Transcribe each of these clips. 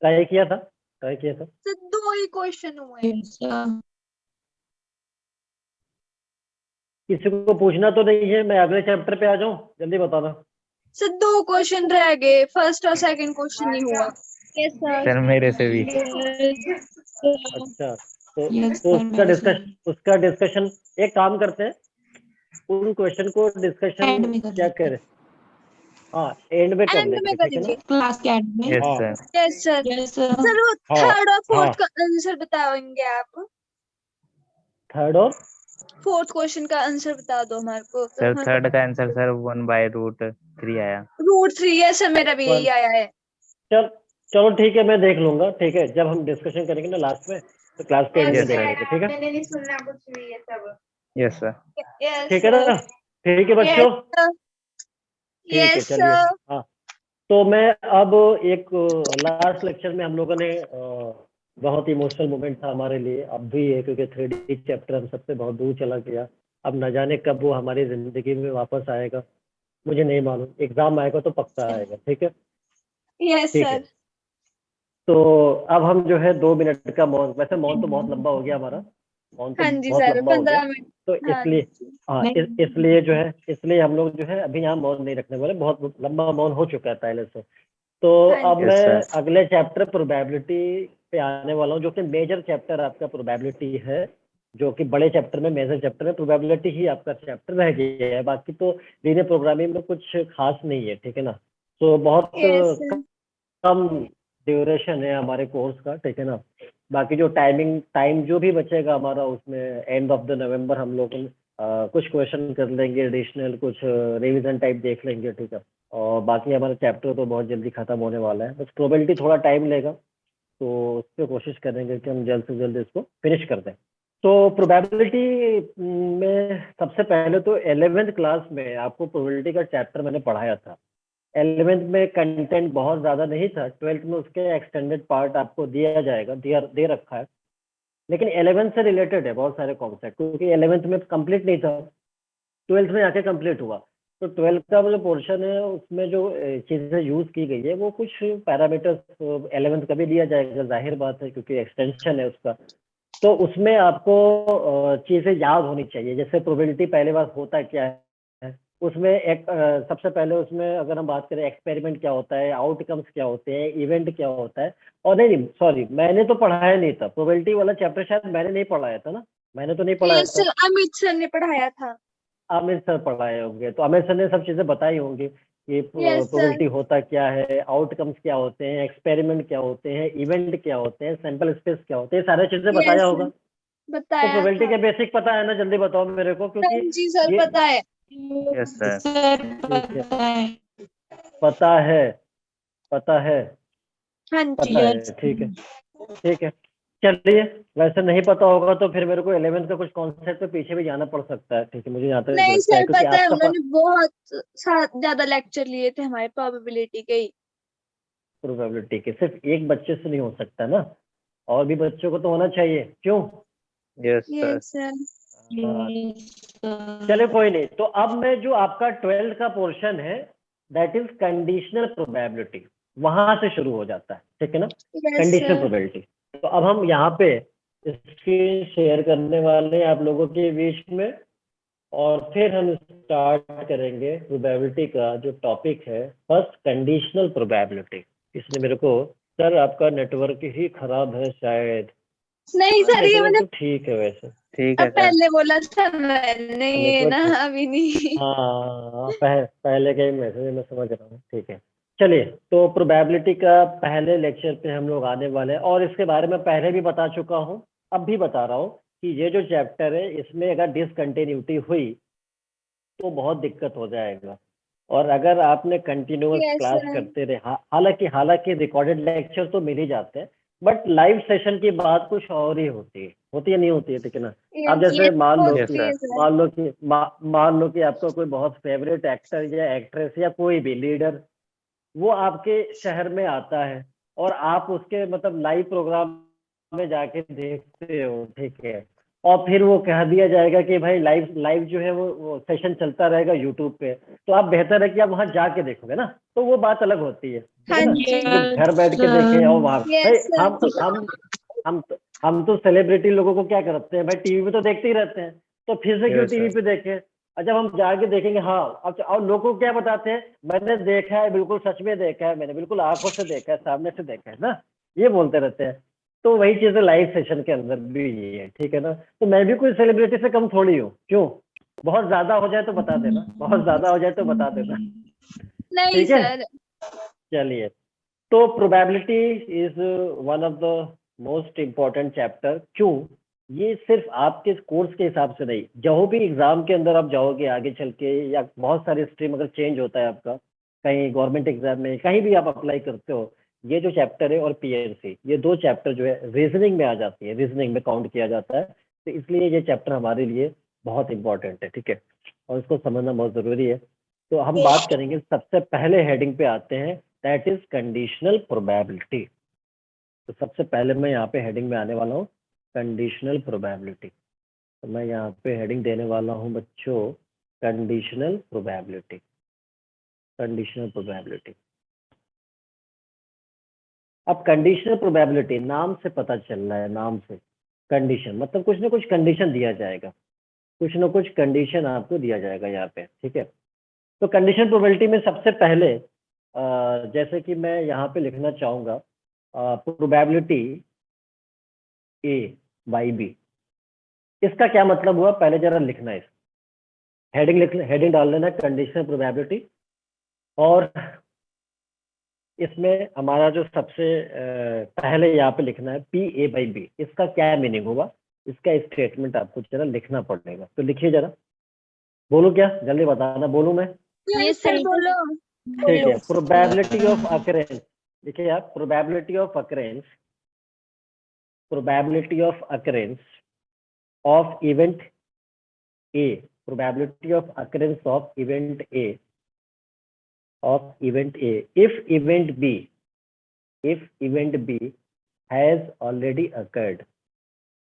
Try किया था, try किया था। सर 2 ही क्वेश्चन हुए। किसी को पूछना तो नहीं है, मैं अगले चैप्टर पे आ जाऊं, जल्दी बताना। सर 2 क्वेश्चन रह गए, फर्स्ट और सेकंड क्वेश्चन नहीं हुआ। Yes sir. सर मेरे से भी। अच्छा, तो यस तो सर मेरे से भी। उसका डिस्कशन एक काम करते हैं, उन क्वेश्चन को डिस्कशन एंड में कर क्या लेते हैं, करें, हाँ एंड में कर एंड में लेंगे, ठीक है ना। करेंगे। क्लास के एंड में। यस हाँ sir. Yes sir. Yes sir. Sir वो हाँ थर्ड और हाँ, फोर्थ का आंसर बताएंगे आप? थर्ड और फोर्थ क्वेश्चन का आंसर बता दो हमारे को, तो सर हमारे थर्ड का आंसर सर 1/√3 आया। को रूट 3 है सर, मेरा भी यही वन, आया है। चल चलो ठीक है, मैं देख लूंगा, ठीक है, जब हम डिस्कशन करेंगे ना लास्ट में, तो क्लास के एंड में यस देख सर। लेंगे, ठीक है। मैंने नहीं सुनना कुछ भी, ये सब। Yes sir. यस ठीक है सर। ना, ठीक है यस बच्चों, सर। ठीक है यस चलिए। सर। हाँ, तो मैं अब एक लास्ट लेक्चर में हम लोगों ने बहुत इमोशनल मोमेंट था हमारे लिए, अब भी है, क्योंकि 3D चैप्टर हम सबसे बहुत दूर चला गया। अब न जाने कब वो हमारी जिंदगी में वापस आएगा, मुझे नहीं मालूम, एग्जाम आएगा तो पक्का आएगा, ठीक है। यस ठीक है, सर। तो अब हम जो है 2 मिनट का मौन, वैसे मौन तो बहुत लंबा हो गया हमारा, मौन तो हाँ जी बहुत सर, लंबा हो गया, 15 मिनट। तो हाँ इसलिए जी। हाँ इसलिए जो है, इसलिए हम लोग जो है अभी यहाँ मौन नहीं रखने वाले, बहुत लंबा मौन हो चुका है पहले से। तो हाँ अब जी। यस मैं सर। अगले चैप्टर प्रोबेबिलिटी पे आने वाला हूँ, जो कि मेजर चैप्टर आपका प्रोबेबिलिटी है, जो कि बड़े चैप्टर में, मेजर चैप्टर में प्रोबेबिलिटी ही आपका चैप्टर रह गया है, बाकी तो लीनियर प्रोग्रामिंग में कुछ खास नहीं है, ठीक है ना। तो बहुत यस सर। कम ड्यूरेशन है हमारे कोर्स का, ठीक है ना। बाकी जो टाइम जो भी बचेगा हमारा, उसमें एंड ऑफ द नवंबर हम लोग कुछ क्वेश्चन कर लेंगे एडिशनल, कुछ रिवीजन टाइप देख लेंगे, ठीक है। और बाकी हमारा चैप्टर तो बहुत जल्दी खत्म होने वाला है, बस प्रोबेबिलिटी थोड़ा टाइम लेगा, तो उस पर कोशिश करेंगे कि हम जल्द से जल्द इसको फिनिश कर दें। तो प्रोबेबिलिटी में सबसे पहले तो 11वीं क्लास में आपको प्रोबेबिलिटी का चैप्टर मैंने पढ़ाया था। 11वीं में कंटेंट बहुत ज़्यादा नहीं था, 12th में उसके एक्सटेंडेड पार्ट आपको दिया जाएगा, दे रखा है, लेकिन 11th से रिलेटेड है बहुत सारे कॉन्सेप्ट, क्योंकि 11th में कंप्लीट नहीं था, 12th में आके कंप्लीट हुआ। तो 12th का जो पोर्शन है उसमें जो चीज़ें यूज़ की गई है, वो कुछ पैरामीटर्स 11th का भी दिया जाएगा, जाहिर बात है, क्योंकि एक्सटेंशन है उसका। तो उसमें आपको चीज़ें याद होनी चाहिए, जैसे प्रोबेबिलिटी पहले बार होता क्या है, उसमें एक सबसे पहले उसमें अगर हम बात करें, एक्सपेरिमेंट क्या होता है, आउटकम्स क्या होते हैं, इवेंट क्या होता है। और नहीं सॉरी, मैंने तो पढ़ाया नहीं था प्रोबेबिलिटी वाला चैप्टर, शायद मैंने नहीं पढ़ाया था ना, मैंने तो नहीं पढ़ाया यस था, सर, अमित सर ने पढ़ाया था। आमिर सर पढ़ाए होंगे, तो आमिर सर ने सब चीज़ें बताई होंगी कि यस सर। प्रोबेबिलिटी होता क्या है, आउटकम्स क्या होते हैं, एक्सपेरिमेंट क्या होते हैं, इवेंट क्या होते हैं, सैंपल स्पेस क्या होते हैं, सारी चीज़ें बताया यस होगा। सर, तो बताया प्रोबेबिलिटी था। के बेसिक पता है ना, जल्दी बताओ मेरे को, हाँ क्योंकि जी सर, ये पता है। Yes sir. सर ठीक है, पता है। पता है, पता है, हाँ जी। पता है, यस ठीक है, ठीक है। चलिए, वैसे नहीं पता होगा तो फिर मेरे को 11th का कुछ कॉन्सेप्ट पे पीछे भी जाना पड़ सकता है, ठीक है, मुझे यहाँ तक नहीं लगता है, सर, क्योंकि पता है, आपका उन्होंने बहुत ज्यादा लेक्चर लिए थे हमारे प्रोबेबिलिटी के ही। प्रोबेबिलिटी के सिर्फ एक बच्चे से नहीं हो सकता ना, और भी बच्चों को तो होना चाहिए, क्यों। Yes sir. Yes sir. हाँ, सर। चलो कोई नहीं, तो अब मैं जो आपका 12th का पोर्शन है, दैट इज कंडीशनल प्रोबेबिलिटी, वहां से शुरू हो जाता है, ठीक है ना, यस कंडीशनल सर। प्रोबेबिलिटी। तो अब हम यहाँ पे स्क्रीन शेयर करने वाले हैं आप लोगों के बीच में, और फिर हम स्टार्ट करेंगे प्रोबेबिलिटी का जो टॉपिक है, फर्स्ट कंडीशनल प्रोबेबिलिटी। इसने मेरे को, सर आपका नेटवर्क ही खराब है शायद। नहीं हाँ सर, ये नेटवर्क मैंने तो ठीक है वैसे, ठीक अब है सर। पहले बोला था मैंने, ये ना नेटवर्क, अभी नहीं। हाँ पहले का ही मैसेज मैं समझ रहा हूँ, ठीक है। चलिए, तो प्रोबेबिलिटी का पहले लेक्चर पे हम लोग आने वाले हैं, और इसके बारे में पहले भी बता चुका हूँ, अब भी बता रहा हूँ कि ये जो चैप्टर है, इसमें अगर डिसकंटिन्यूटी हुई तो बहुत दिक्कत हो जाएगा। और अगर आपने कंटिन्यूअस यस क्लास सर। करते रहे, हालांकि हालांकि रिकॉर्डेड लेक्चर तो मिल ही जाते हैं, बट लाइव सेशन की बात कुछ और ही होती है नहीं होती है, ठीक है ना। आप यस जैसे मान लो यस कि होती सर। है सर। मान लो कि आपका कोई बहुत फेवरेट एक्टर या एक्ट्रेस या कोई भी लीडर, वो आपके शहर में आता है, और आप उसके मतलब लाइव प्रोग्राम में जाके देखते हो, ठीक है। और फिर वो कह दिया जाएगा कि भाई लाइव लाइव जो है वो सेशन चलता रहेगा यूट्यूब पे, तो आप बेहतर है कि आप वहां जाके देखोगे ना, तो वो बात अलग होती है, ठीक है हाँ ना। जी। जो घर बैठ के देखे और वहां भाई यस सर। हम तो सेलिब्रिटी लोगों को क्या करते हैं भाई, टीवी पे तो देखते ही रहते हैं, तो फिर से क्यों Yes, टीवी sir. पे देखें। और जब हम जाके देखेंगे, हाँ अब और लोगों को क्या बताते हैं, मैंने देखा है, बिल्कुल सच में देखा है, मैंने बिल्कुल आंखों से देखा है, सामने से देखा है ना, ये बोलते रहते हैं। तो वही चीजें लाइव सेशन के अंदर भी ये है, ठीक है ना। तो मैं भी कोई सेलिब्रिटी से कम थोड़ी हूँ, क्यों, बहुत ज्यादा हो जाए तो बता देना, बहुत ज्यादा हो जाए तो बता देना, नहीं ठीक है। सर। चलिए, तो probability is one of the most important chapter. क्यों, ये सिर्फ आपके कोर्स के हिसाब से नहीं, जो भी एग्जाम के अंदर आप जाओगे आगे चल के, या बहुत सारे स्ट्रीम अगर चेंज होता है आपका, कहीं गवर्नमेंट एग्जाम में कहीं भी आप अप्लाई करते हो, ये जो चैप्टर है और पीएनसी, ये दो चैप्टर जो है रीजनिंग में आ जाती है, रीजनिंग में काउंट किया जाता है, तो इसलिए ये चैप्टर हमारे लिए बहुत इंपॉर्टेंट है, ठीक है, और इसको समझना बहुत जरूरी है। तो हम बात करेंगे, सबसे पहले हेडिंग पे आते हैं, दैट इज कंडीशनल प्रोबेबिलिटी। तो सबसे पहले मैं यहाँ पे हेडिंग में आने वाला हूँ, कंडीशनल प्रोबेबिलिटी। तो मैं यहाँ पे हेडिंग देने वाला हूँ बच्चों, कंडीशनल प्रोबेबिलिटी, कंडीशनल प्रोबेबिलिटी। अब कंडीशनल प्रोबेबिलिटी नाम से पता चल रहा है, नाम से कंडीशन मतलब कुछ ना कुछ कंडीशन दिया जाएगा, कुछ ना कुछ कंडीशन आपको दिया जाएगा यहाँ पे, ठीक है। तो कंडीशन प्रोबेबिलिटी में सबसे पहले जैसे कि मैं यहाँ पे लिखना चाहूँगा प्रोबेबिलिटी ए बाई बी, इसका क्या मतलब हुआ, पहले जरा लिखना है, हेडिंग डाल लेना कंडीशनल प्रोबेबिलिटी, और इसमें हमारा जो सबसे पहले यहाँ पे लिखना है पी ए बाई बी, इसका क्या मीनिंग होगा, इसका स्टेटमेंट आपको जरा लिखना पड़ेगा। तो लिखिए जरा, बोलूं क्या, जल्दी बताना, बोलूं मैं, यस सर बोलो। ठीक है। प्रोबेबिलिटी ऑफ अकरेंस, देखिए आप, probability of occurrence, probability of occurrence of event A, probability of occurrence of event A, of event A, if event B has already occurred,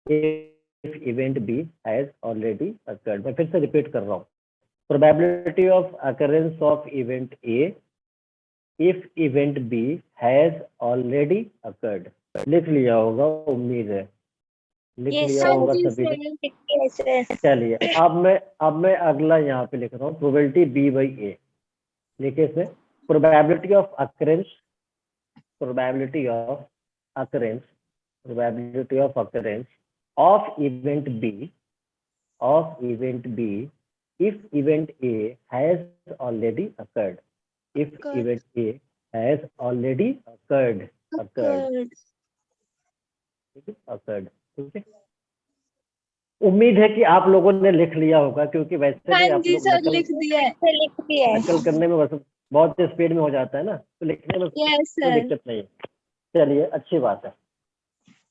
if event B has already occurred, मैं फिर से repeat कर रहा हूँ, probability of occurrence of event A if event B has already occurred, लिख लिया होगा उम्मीद है, लिख लिया होगा सभी ने। चलिए, अब मैं अगला यहाँ पे लिख रहा हूँ, प्रोबेबिलिटी B बाई A, देखिए इसमें probability of occurrence, probability of occurrence, probability of occurrence of event B, of event B if event A has already occurred, if event A has already occurred, ठीक है। उम्मीद है कि आप लोगों ने लिख लिया होगा, क्योंकि वैसे भी हाँ आप जी लोग सर लिख दिया है। नकल करने में बस बहुत स्पीड में हो जाता है ना, तो लिखने में यस कोई सर। दिक्कत नहीं है। चलिए, अच्छी बात है।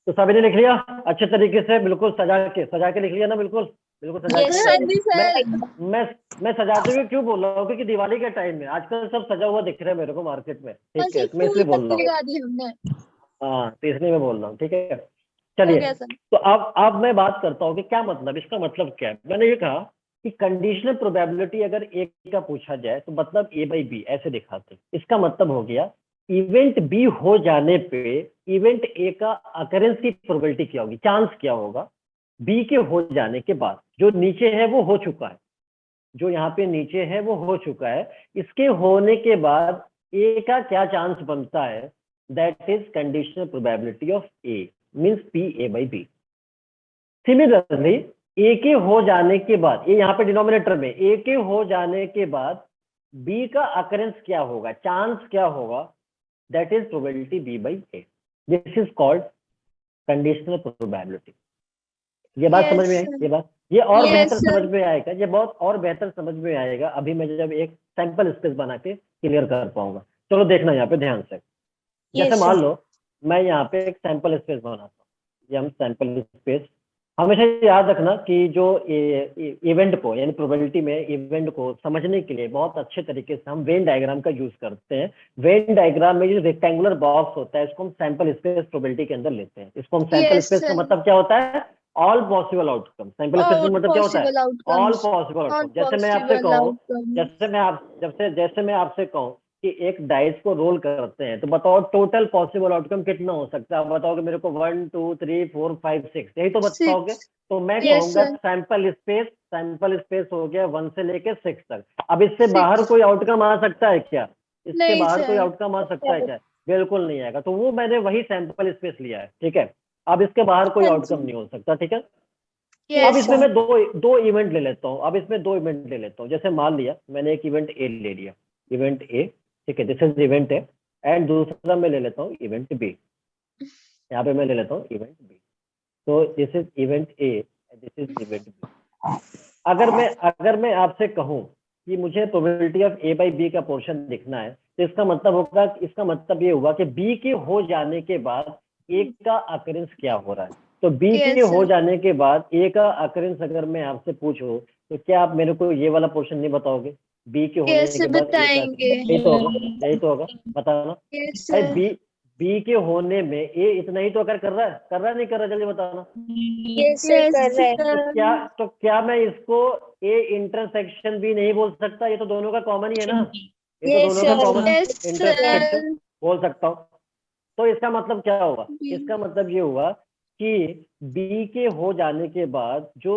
तो सभी ने लिख लिया अच्छे तरीके से, बिल्कुल सजा के लिख लिया ना, बिल्कुल बिल्कुल सजा यस के। हाँ जी सर। मैं सजाते हुए क्यों बोल रहा हूँ, क्योंकि दिवाली के टाइम में आजकल सब सजा हुआ दिख रहा है मेरे को मार्केट में, ठीक है, तो मैं इसलिए बोल रहा हूँ। लगा दी हमने। हाँ, तो इसलिए मैं बोल रहा हूँ, ठीक है। हो चलिए, गया सर। तो अब मैं बात करता हूँ कि क्या मतलब, इसका मतलब क्या है। मैंने ये कहा कि कंडीशनल प्रोबेबिलिटी अगर ए का पूछा जाए तो मतलब ए बाई बी ऐसे दिखाते, इसका मतलब हो गया इवेंट बी हो जाने पे इवेंट ए का अकरेंस की प्रोबेबिलिटी क्या होगी, चांस क्या होगा, बी के हो जाने के बाद। जो नीचे है वो हो चुका है, जो यहाँ पे नीचे है वो हो चुका है, इसके होने के बाद ए का क्या चांस बनता है, that is conditional probability of A, means P A by B. Similarly A के हो जाने के बाद, ये यहाँ पे डिनोमिनेटर में, ए के हो जाने के बाद बी का अकरेंस क्या होगा, चांस क्या होगा, that is probability B by A. This is called conditional probability. ये बात समझ में आई, ये और बेहतर समझ में आएगा, ये बहुत और बेहतर समझ में आएगा अभी मैं जब एक सैंपल स्पेस बना के क्लियर कर पाऊंगा। चलो देखना यहाँ पे ध्यान से, जैसे मान लो मैं यहाँ पे एक सैंपल स्पेस बनाता हूँ, ये हम सैंपल स्पेस, हमेशा याद रखना कि जो इवेंट को, यानी प्रोबेबिलिटी में इवेंट को समझने के लिए बहुत अच्छे तरीके से हम वेन डायग्राम का यूज करते हैं। वेन डायग्राम में जो रेक्टेंगुलर बॉक्स होता है इसको हम सैंपल स्पेस प्रोबेबिलिटी के अंदर लेते हैं। इसको हम सैंपल स्पेस का मतलब क्या होता है, all possible outcome. Sample space All मतलब क्या होता है? possible all outcomes. Possible All outcome. जैसे मैं आपसे possible कहूँ, outcomes. जैसे मैं आपसे कहूँ कि एक डाइस को रोल करते हैं, तो बताओ टोटल पॉसिबल आउटकम कितना हो सकता है? आप बताओगे मेरे को 1 2 3 4 5 6, यही तो बताओगे। 6. तो मैं Yes, कहूंगा sir. सैंपल स्पेस हो गया 1 से लेके 6 तक। अब इससे बाहर 6. कोई आउटकम आ सकता है क्या? इसके नहीं बाहर कोई sir. आउटकम आ सकता है क्या? बिल्कुल नहीं आएगा। तो वो मैंने वही सैंपल स्पेस लिया है, ठीक है। अब इसके बाहर कोई हाँ आउटकम जी. नहीं हो सकता, ठीक है। अब Yes इसमें sir. मैं दो इवेंट ले लेता हूँ। अब इसमें 2 इवेंट ले लेता हूँ। जैसे मान लिया मैंने एक इवेंट ए ले लिया, इवेंट ए, ठीक है, this is event A. And दूसरा मैं ले लेता हूँ इवेंट बी। यहाँ पे मैं ले लेता हूँ इवेंट बी। तो this is event A, this is event B. अगर मैं आपसे कहूँ कि मुझे probability of A by B का पोर्शन दिखना है, तो इसका मतलब ये हुआ कि बी के हो जाने के बाद ए का अकरेंस क्या हो रहा है। तो बी के Yes हो sir. जाने के बाद ए का अकरेंस अगर मैं आपसे पूछूं, तो क्या आप मेरे को ये वाला पोर्शन नहीं बताओगे? बी के होने कैसे के बाद ए का, बताएंगे? यही तो होगा, बताना। Yes भाई sir. बी के होने में ए इतना ही तो अगर कर रहा है नहीं कर रहा, जल्दी बताना। Yes sir. कर रहे हैं. तो क्या मैं इसको ए इंटरसेक्शन भी नहीं बोल सकता? ये तो दोनों का कॉमन ही है ना, ये तो Yes दोनों का sir. Common Yes intersection sir. बोल सकता हूँ। तो इसका मतलब क्या हुआ? B. इसका मतलब ये हुआ कि बी के हो जाने के बाद जो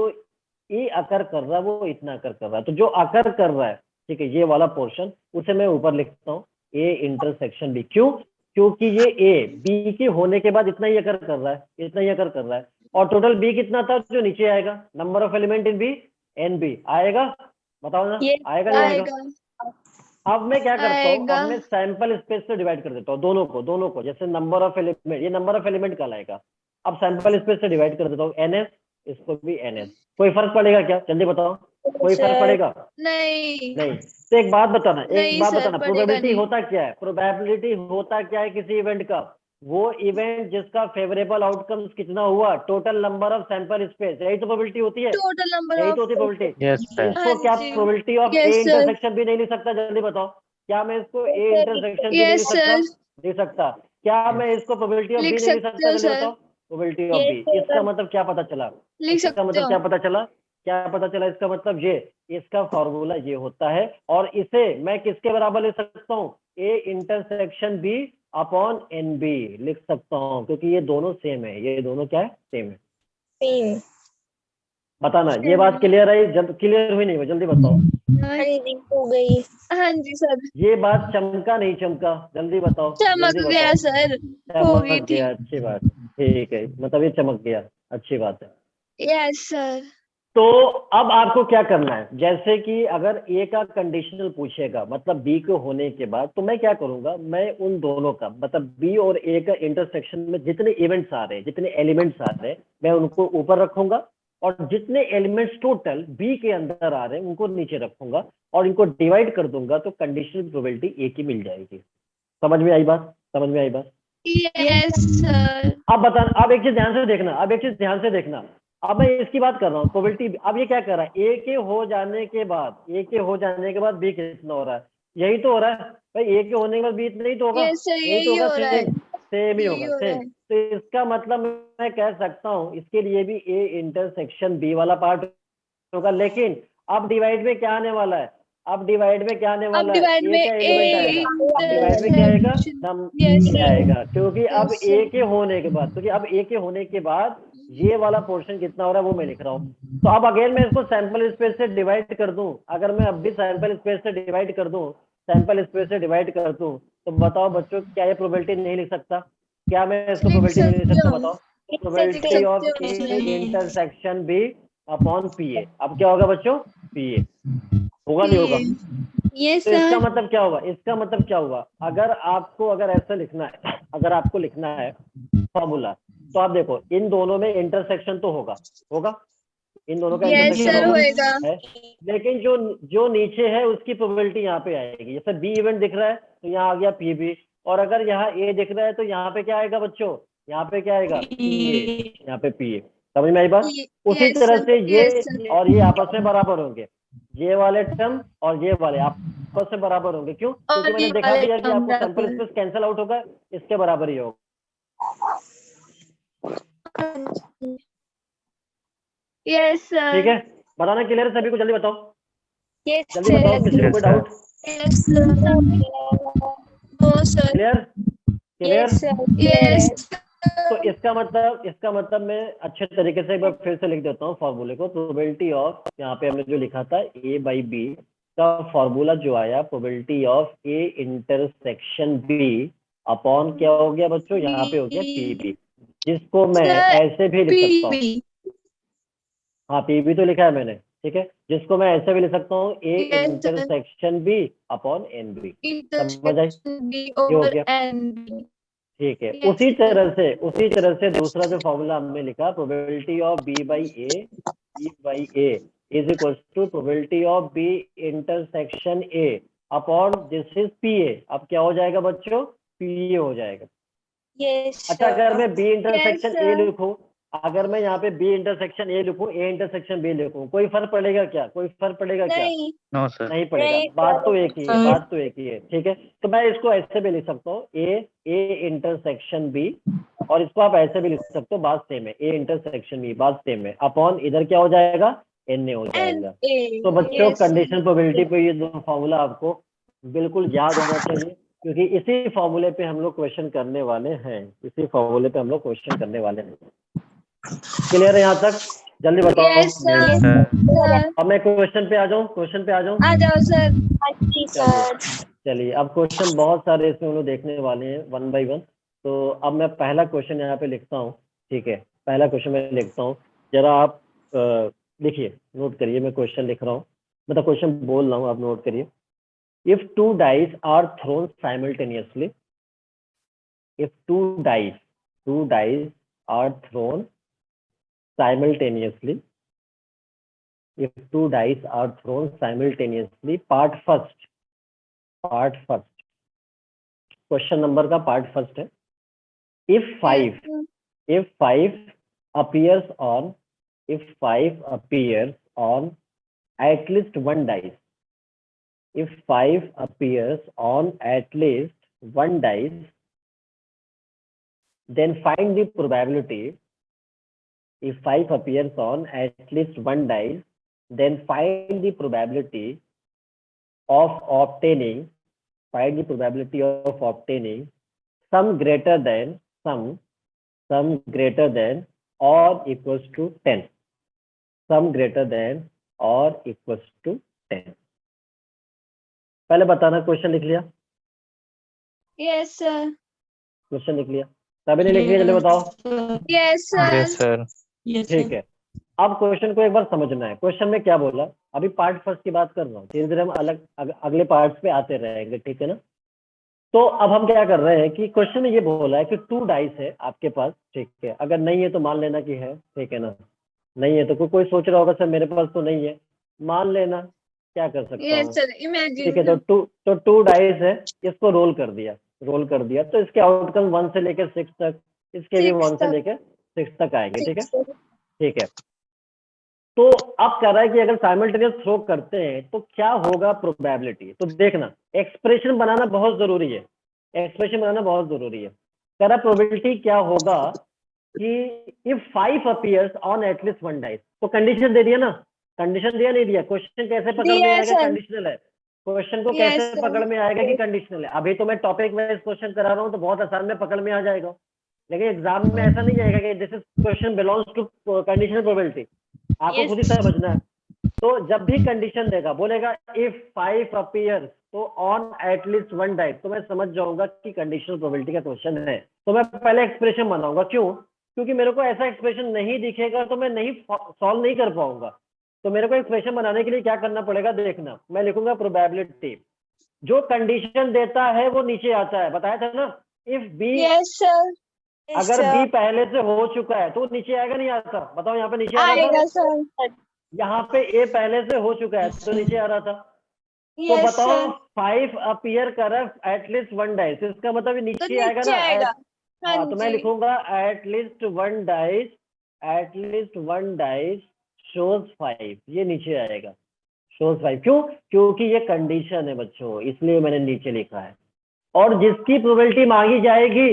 ए अकर कर रहा है वो इतना अकर कर रहा है। तो जो अकर कर रहा है, ठीक है, ये वाला पोर्शन, उसे मैं ऊपर लिखता हूँ ए इंटरसेक्शन बी। क्यों? क्योंकि ये ए बी के होने के बाद इतना ही अकर कर रहा है, इतना ही अकर कर रहा है। और टोटल बी कितना था जो नीचे आएगा? Number of element in B N B आएगा, बताओ ना। Yes. आएगा नहीं आएगा? आएगा. अब मैं क्या करता हूँ, आएगा. अब मैं सैंपल स्पेस से डिवाइड कर देता हूँ दोनों को। जैसे नंबर ऑफ एलिमेंट, ये नंबर ऑफ एलिमेंट कहलाएगा। अब सैंपल स्पेस से डिवाइड कर देता हूँ एनएस, इसको भी एनएस। कोई फर्क पड़ेगा क्या? जल्दी बताओ, कोई फर्क पड़ेगा? नहीं. नहीं। तो एक बात बताना, नहीं sir, पड़ेगा प्रोबेबिलिटी नहीं. होता क्या है? प्रोबेबिलिटी होता क्या है किसी इवेंट का? वो इवेंट जिसका फेवरेबल आउटकम्स कितना हुआ, total number of sample space, यही तो प्रोबेबिलिटी होती है, Total number यही of. तो होती है प्रोबेबिलिटी। Yes, sir. इसको क्या हाँ जी. Probability of A Yes sir. Intersection भी नहीं लिख सकता? जल्दी बताओ, क्या मैं इसको ए इंटरसेक्शन भी नहीं Yes लिख सकता? sir. लिख सकता। क्या मैं इसको प्रोबेबिलिटी ऑफ लिख बी नहीं लिख सकते सकता? हो जल्दी sir. बताओ, प्रोबेबिलिटी ऑफ बी। इसका मतलब क्या पता चला? लिख इसका सकते मतलब हो. क्या पता चला? क्या पता चला इसका मतलब? ये इसका फॉर्मूला ये होता है। और इसे मैं किसके बराबर लिख सकता हूँ? A intersection B upon N B लिख सकता हूँ, क्योंकि ये दोनों सेम है। ये दोनों क्या है? सेम है। Same. बताना, ये बात क्लियर है? जब क्लियर हुई नहीं हो जल्दी बताओ। हो गई. हाँ जी सर. ये बात चमका नहीं चमका? जल्दी बताओ, चमक जल्दी गया बताओ। सर. चमक होगी थी. गया, अच्छी बात है, ठीक है, मतलब ये चमक गया, अच्छी बात है। Yes sir. तो अब आपको क्या करना है? जैसे कि अगर ए का कंडीशनल पूछेगा, मतलब बी को होने के बाद, तो मैं क्या करूंगा, मैं उन दोनों का, मतलब बी और ए का इंटरसेक्शन में जितने इवेंट्स आ रहे हैं, जितने एलिमेंट्स आ रहे हैं, मैं उनको ऊपर रखूंगा। और जितने एलिमेंट्स टोटल बी के अंदर आ रहे हैं उनको नीचे रखूंगा, और इनको डिवाइड कर दूंगा, तो कंडीशनल प्रोबेबिलिटी ए की मिल जाएगी। समझ में आई बात? समझ में आई बात? Yes sir. अब बताना, अब एक चीज ध्यान से देखना, अब मैं इसकी बात कर रहा हूँ प्रोबेबिलिटी। अब ये क्या कर रहा है? ए के हो जाने के बाद बी कितना हो रहा है? यही तो हो रहा है भाई, ए के होने के बाद बी इतना ही तो होगा। Yes sir. यही तो यही होगा, हो रहा है. सेम ही यही होगा, हो रहा सेम। है. तो इसका मतलब मैं कह सकता हूँ इसके लिए भी ए इंटरसेक्शन बी वाला पार्ट होगा। लेकिन अब डिवाइड में क्या आने वाला है? अब डिवाइड में ए का A एलिमेंट आएगा। अब डिवाइड में क्या आएगा? Yes B sir. आएगा, क्योंकि अब Yes ए sir. के होने के बाद ये वाला पोर्शन कितना हो रहा है वो मैं लिख रहा हूँ। तो अब अगेन मैं इसको सैंपल स्पेस से डिवाइड कर दूं, अगर मैं अब भी सैंपल स्पेस से डिवाइड कर दूं, तो बताओ बच्चों, क्या ये प्रोबेबिलिटी नहीं लिख सकता? क्या मैं इसको लिख प्रोबेबिलिटी नहीं लिख सकते सकता? हो. बताओ, लिख प्रोबेबिलिटी ऑफ सकते हो A sir. Intersection B upon P A. अब क्या होगा बच्चों? पी ए होगा, नहीं होगा? Yes तो इसका sir. मतलब क्या हुआ? अगर ऐसा लिखना है, अगर आपको लिखना है फॉर्मूला, तो आप देखो इन दोनों में इंटरसेक्शन तो होगा, इन दोनों का Yes इंटरसेक्शन sir. होगा होएगा. है। लेकिन जो नीचे है उसकी प्रोबेबिलिटी यहाँ पे आएगी। जैसे बी इवेंट दिख रहा है तो यहाँ आ गया पी बी, और अगर यहाँ ए दिख रहा है तो यहाँ पे क्या आएगा बच्चों? यहाँ पे क्या आएगा? पी ए, यहाँ पे पी ए। समझ में आई बात? उसी Yes तरह sir. से ये Yes sir. और ये आपस में बराबर होंगे, ये वाले टर्म और ये वाले आपस में बराबर होंगे। क्यों? क्योंकि और मैंने ये देखा वाले भी है कि term आपको सैंपल बराबर. स्पेस कैंसिल आउट होगा, इसके बराबर ही होगा। Yes, ठीक sir. है, बताना क्लियर है सभी को, जल्दी बताओ, Yes, जल्दी बताओ, sir. किसी को Yes, कोई sir. Doubt? Yes, sir. No, sir. Clear clear? Yes, sir. Yes. तो इसका मतलब मैं अच्छे तरीके से एक बार फिर से लिख देता हूँ फॉर्मूले को। प्रोबेबिलिटी ऑफ, यहाँ पे हमने जो लिखा था ए बाई बी का फॉर्मूला जो आया, probability of A intersection B upon क्या हो गया बच्चों, यहाँ पे हो गया पी बी, जिसको मैं Sir, ऐसे भी लिख सकता हूँ। PB. हाँ पी बी तो लिखा है मैंने, ठीक है, जिसको मैं ऐसे भी लिख सकता हूँ A Yes, sir. Intersection B upon N B. समझ आई? Intersection B ये हो over गया, NB. ठीक ठीक है। है, उसी sir. तरह से दूसरा जो फॉर्मूला हमने लिखा, probability of B by A is equal to probability of B intersection A upon this is P A. अब क्या हो जाएगा बच्चों, पी ए हो जाएगा। Yes, अच्छा, अगर मैं B Yes, intersection A sir. लिखूं, अगर मैं यहाँ पे बी इंटरसेक्शन ए लिखूं, ए इंटरसेक्शन बी लिखूं, कोई फर्क पड़ेगा क्या? कोई फर्क पड़ेगा क्या? नहीं. No, sir. नहीं पड़ेगा। नहीं बात तो एक ही है, पड़ेगा। बात तो एक ही है, ठीक है। तो मैं इसको ऐसे भी लिख सकता हूँ ए इंटरसेक्शन बी, और इसको आप ऐसे भी लिख सकते हो, बात सेम है, ए इंटरसेक्शन बी, बात सेम है, अपॉन इधर क्या हो जाएगा, एन ए हो जाएगा। NA. तो बच्चों Yes, कंडीशन प्रोबेबिलिटी पे ये दो फॉर्मूला आपको बिल्कुल याद होना चाहिए, क्योंकि इसी फॉर्मूले पे हम लोग क्वेश्चन करने वाले हैं, इसी फॉर्मूले पे हम लोग क्वेश्चन करने वाले हैं। क्लियर है यहाँ तक? जल्दी बताओ। Yes, sir. Yes, sir. Sir. अब मैं क्वेश्चन पे आ जाऊँ, क्वेश्चन पे आ जाऊँ। आ जाओ sir. जी चलिए sir. चलिए, अब क्वेश्चन बहुत सारे इसमें हम लोग देखने वाले हैं वन बाय वन। तो अब मैं पहला क्वेश्चन यहाँ पे लिखता हूँ, ठीक है, पहला क्वेश्चन मैं लिखता हूँ, जरा आप लिखिए, नोट करिए, मैं क्वेश्चन लिख रहा हूँ, मतलब क्वेश्चन बोल रहा हूँ, आप नोट करिए। If two dice are thrown simultaneously, if two dice are thrown simultaneously, if two dice are thrown simultaneously, part first, question number का पार्ट फर्स्ट है, if five appears on at least one dice, if 5 appears on at least one dice, then find the probability. If 5 appears on at least one dice, then find the probability of obtaining sum greater than or equals to 10. Sum greater than or equals to 10. पहले बताना, question लिख लिया? Yes sir. Question लिख लिया? सभी ने लिख लिया? जल्दी बताओ। Yes sir. Yes, sir. Yes, sir. ठीक है, अब क्वेश्चन को एक बार समझना है। क्वेश्चन में क्या बोला, अभी पार्ट फर्स्ट की बात कर रहा हूँ, धीरे धीरे हम अगले पार्ट्स पे आते रहेंगे, ठीक है ना। तो अब हम क्या कर रहे हैं कि क्वेश्चन में ये बोला है कि 2 डाइस है आपके पास, ठीक है, अगर नहीं है तो मान लेना कि है, ठीक है ना, नहीं है तो कोई सोच रहा होगा सर मेरे पास तो नहीं है, मान लेना, क्या कर सकता Yes हूँ, sir. ठीक है। Imagine. तो 2 डाइस है, इसको रोल कर दिया, तो इसके आउटकम 1 से लेकर 6 तक, इसके भी 1 से लेकर 6 तक आएंगे, ठीक है, ठीक है। तो अब कह रहा है कि अगर साइमल्टेनियस थ्रो करते हैं तो क्या होगा प्रोबेबिलिटी। तो देखना, एक्सप्रेशन बनाना बहुत जरूरी है, कह रहा प्रोबेबिलिटी क्या होगा कि if 5 appears on at least one dice. तो कंडीशन दे दिया ना, कंडीशन दिया नहीं दिया, क्वेश्चन कैसे पकड़ में आएगा, कंडीशनल है, क्वेश्चन को कैसे पकड़ में आएगा कि कंडीशनल है। अभी तो मैं टॉपिक वाइज क्वेश्चन करा रहा हूँ तो बहुत आसान में पकड़ में आ जाएगा, लेकिन एग्जाम में ऐसा नहीं आएगा कि this is question belongs to conditional probability, आपको खुद ही समझना है। तो जब भी कंडीशन देगा, बोलेगा इफ 5 अपीयर्स तो ऑन एटलीस्ट वन डाइस, तो मैं समझ जाऊंगा कि कंडीशनल प्रोबेबिलिटी का क्वेश्चन है। तो मैं पहले एक्सप्रेशन बनाऊंगा, क्यों, क्योंकि मेरे को ऐसा एक्सप्रेशन नहीं दिखेगा तो मैं नहीं सॉल्व नहीं कर पाऊंगा। तो मेरे को एक्सप्रेशन बनाने के लिए क्या करना पड़ेगा, देखना, मैं लिखूंगा प्रोबेबिलिटी, जो कंडीशन देता है वो नीचे आता है, बताया था ना, if B, Yes sir. Yes, अगर sir. बी पहले से हो चुका है तो नीचे आएगा नहीं आता, बताओ, यहाँ पे नीचे आ रहा आएगा था, sir. यहाँ पे ए पहले से हो चुका है तो नीचे आ रहा था। तो Yes बताओ sir. 5 अपीयर कर एटलीस्ट वन डाइस, इसका मतलब ये तो नीचे आएगा नीचे ना। आएगा। हाँ, तो मैं जी। लिखूंगा एटलीस्ट वन डाइस शोज 5, ये नीचे आएगा, शोज 5, क्यों, क्योंकि ये कंडीशन है बच्चों, इसलिए मैंने नीचे लिखा है। और जिसकी प्रोबेबिलिटी मांगी जाएगी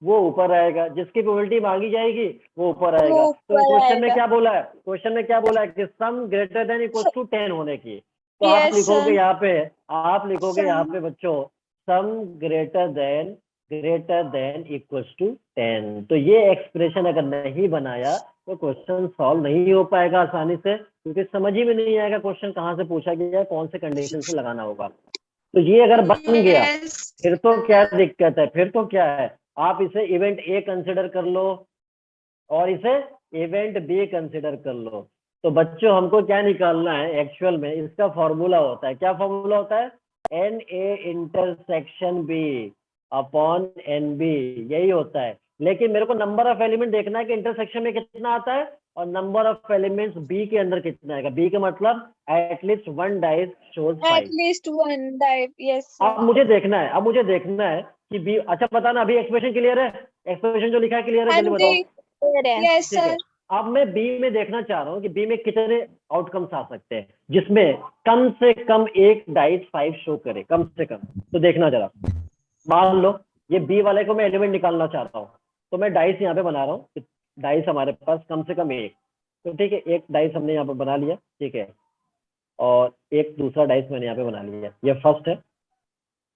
वो ऊपर आएगा, जिसकी प्रोबेबिलिटी मांगी जाएगी वो ऊपर आएगा। वो तो ऊपर क्वेश्चन में आएगा। क्या बोला है, क्वेश्चन में क्या बोला है कि sum greater than equal to 10 होने की। तो आप Yes, लिखोगे sir. यहाँ पे, आप लिखोगे यहाँ Sum. पे बच्चों sum greater than equals to 10। तो ये एक्सप्रेशन अगर नहीं बनाया तो क्वेश्चन सॉल्व नहीं हो पाएगा आसानी से, क्योंकि समझ ही में नहीं आएगा क्वेश्चन कहाँ से पूछा गया है, कौन से कंडीशन से लगाना होगा। तो ये अगर बन गया Yes. फिर तो क्या दिक्कत है, फिर तो क्या है, आप इसे इवेंट ए कंसिडर कर लो और इसे इवेंट बी कंसिडर कर लो। तो बच्चों हमको क्या निकालना है एक्चुअल में, इसका फॉर्मूला होता है, क्या फॉर्मूला होता है, n A intersection B upon N B, यही होता है। लेकिन मेरे को नंबर ऑफ एलिमेंट देखना है कि इंटरसेक्शन में कितना आता है और नंबर ऑफ एलिमेंट्स बी के अंदर कितना आएगा। बी का मतलब at least one dice shows At 5। least one type. Yes, sir. अब मुझे देखना है, अब मुझे देखना है कि बी, अच्छा बताना अभी एक्सप्रेशन क्लियर है, एक्सप्रेशन जो लिखा है क्लियर है, हाँ जल्दी जी. बताओ। Yes, ठीक है, sir. अब मैं बी में देखना चाह रहा हूँ कि बी में कितने आउटकम्स आ सकते हैं जिसमें कम से कम एक डाइस 5 शो करे, कम से कम। तो देखना जरा, मान लो ये बी वाले को मैं एलिमेंट निकालना चाहता हूँ, तो मैं डाइस यहाँ पे बना रहा हूँ, डाइस हमारे पास कम से कम एक। तो ठीक है, एक डाइस हमने यहाँ पे बना लिया, ठीक है, और एक दूसरा डाइस मैंने यहाँ पे बना लिया, ये फर्स्ट है।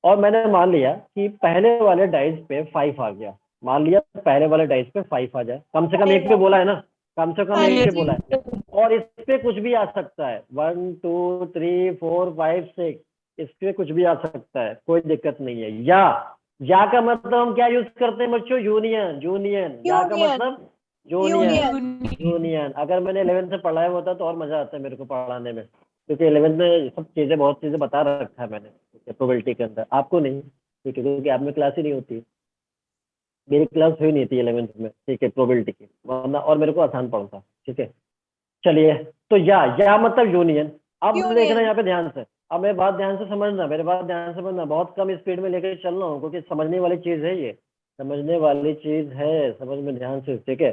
और मैंने मान लिया कि पहले वाले डाइस पे 5 आ गया, मान लिया पहले वाले डाइस पे 5 आ जाए, कम से कम एक पे बोला है ना, कम से कम हाँ एक पे जी. बोला है। और इस पे कुछ भी आ सकता है, 1 2 3 4 5 6, इस पे कुछ भी आ सकता है, कोई दिक्कत नहीं है। या का मतलब हम क्या यूज करते हैं बच्चों, यूनियन। यूनियन या का Union. मतलब यूनियन। Union. यूनियन अगर मैंने 11th में पढ़ाया होता तो और मजा आता है मेरे को पढ़ाने में, क्योंकि 11th में सब चीजें, बहुत चीजें बता रखा है मैंने प्रोबेबिलिटी के अंदर, आपको नहीं, ठीक है, क्योंकि आप में क्लास ही नहीं होती, मेरी क्लास हुई नहीं थी 11th में, ठीक है, प्रोबेबिलिटी की, वरना और मेरे को आसान पड़ता, ठीक है। चलिए, तो या मतलब यूनियन। अब देखना Union. यहाँ पे ध्यान से, अब मेरी बात ध्यान से समझना, मेरी बात ध्यान से समझना, बहुत कम स्पीड में लेकर चल रहा हूँ क्योंकि समझने वाली चीज है, ये समझने वाली चीज है, समझ में ध्यान से, ठीक है।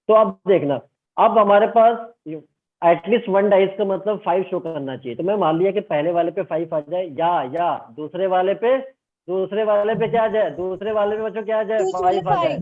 तो अब देखना, अब हमारे पास एटलीस्ट वन डाइस का मतलब 5 शो करना चाहिए। तो मैं मान लिया कि पहले वाले पे 5 आ जाए, या दूसरे वाले पे क्या आ जाए, दूसरे वाले पे बच्चों क्या आ जाए, 5 आ जाए,